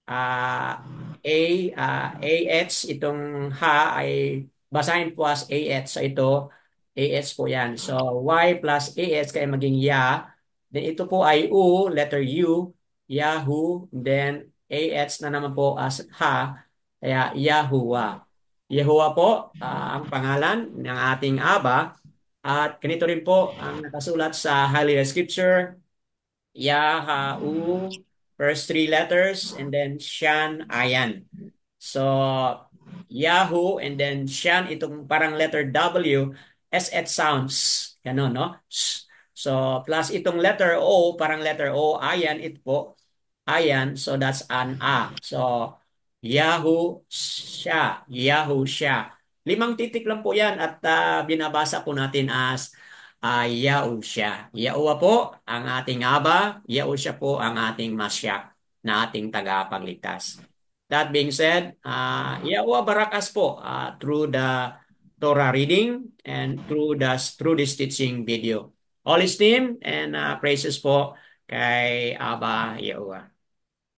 A, AH, itong ha ay basahin po as AH. So ito AH po yan. So Y plus AH kaya maging ya. Then ito po ay U, letter U, Yahoo. Then AH na naman po as ha, kaya Yahuwah. Yahuwah po ang pangalan ng ating Aba. At ganito rin po ang nakasulat sa Holy Scripture. Yahu, first three letters, and then Shan, Ayan. So, Yahoo, and then Shan, itong parang letter W, SH sounds. Ganon, no? So, plus itong letter O, parang letter O, Ayan, ito po. Ayan, so that's an A. So, Yahoo siya. Yahoo siya. Limang titik lang po yan at binabasa po natin as Yahusha. Yahuwa po ang ating Aba. Yahusha po ang ating Masya na ating tagapagligtas. That being said, Yahuwa Barakas po through the Torah reading and through this teaching video. All esteem and praises po kay Aba Yahuwa.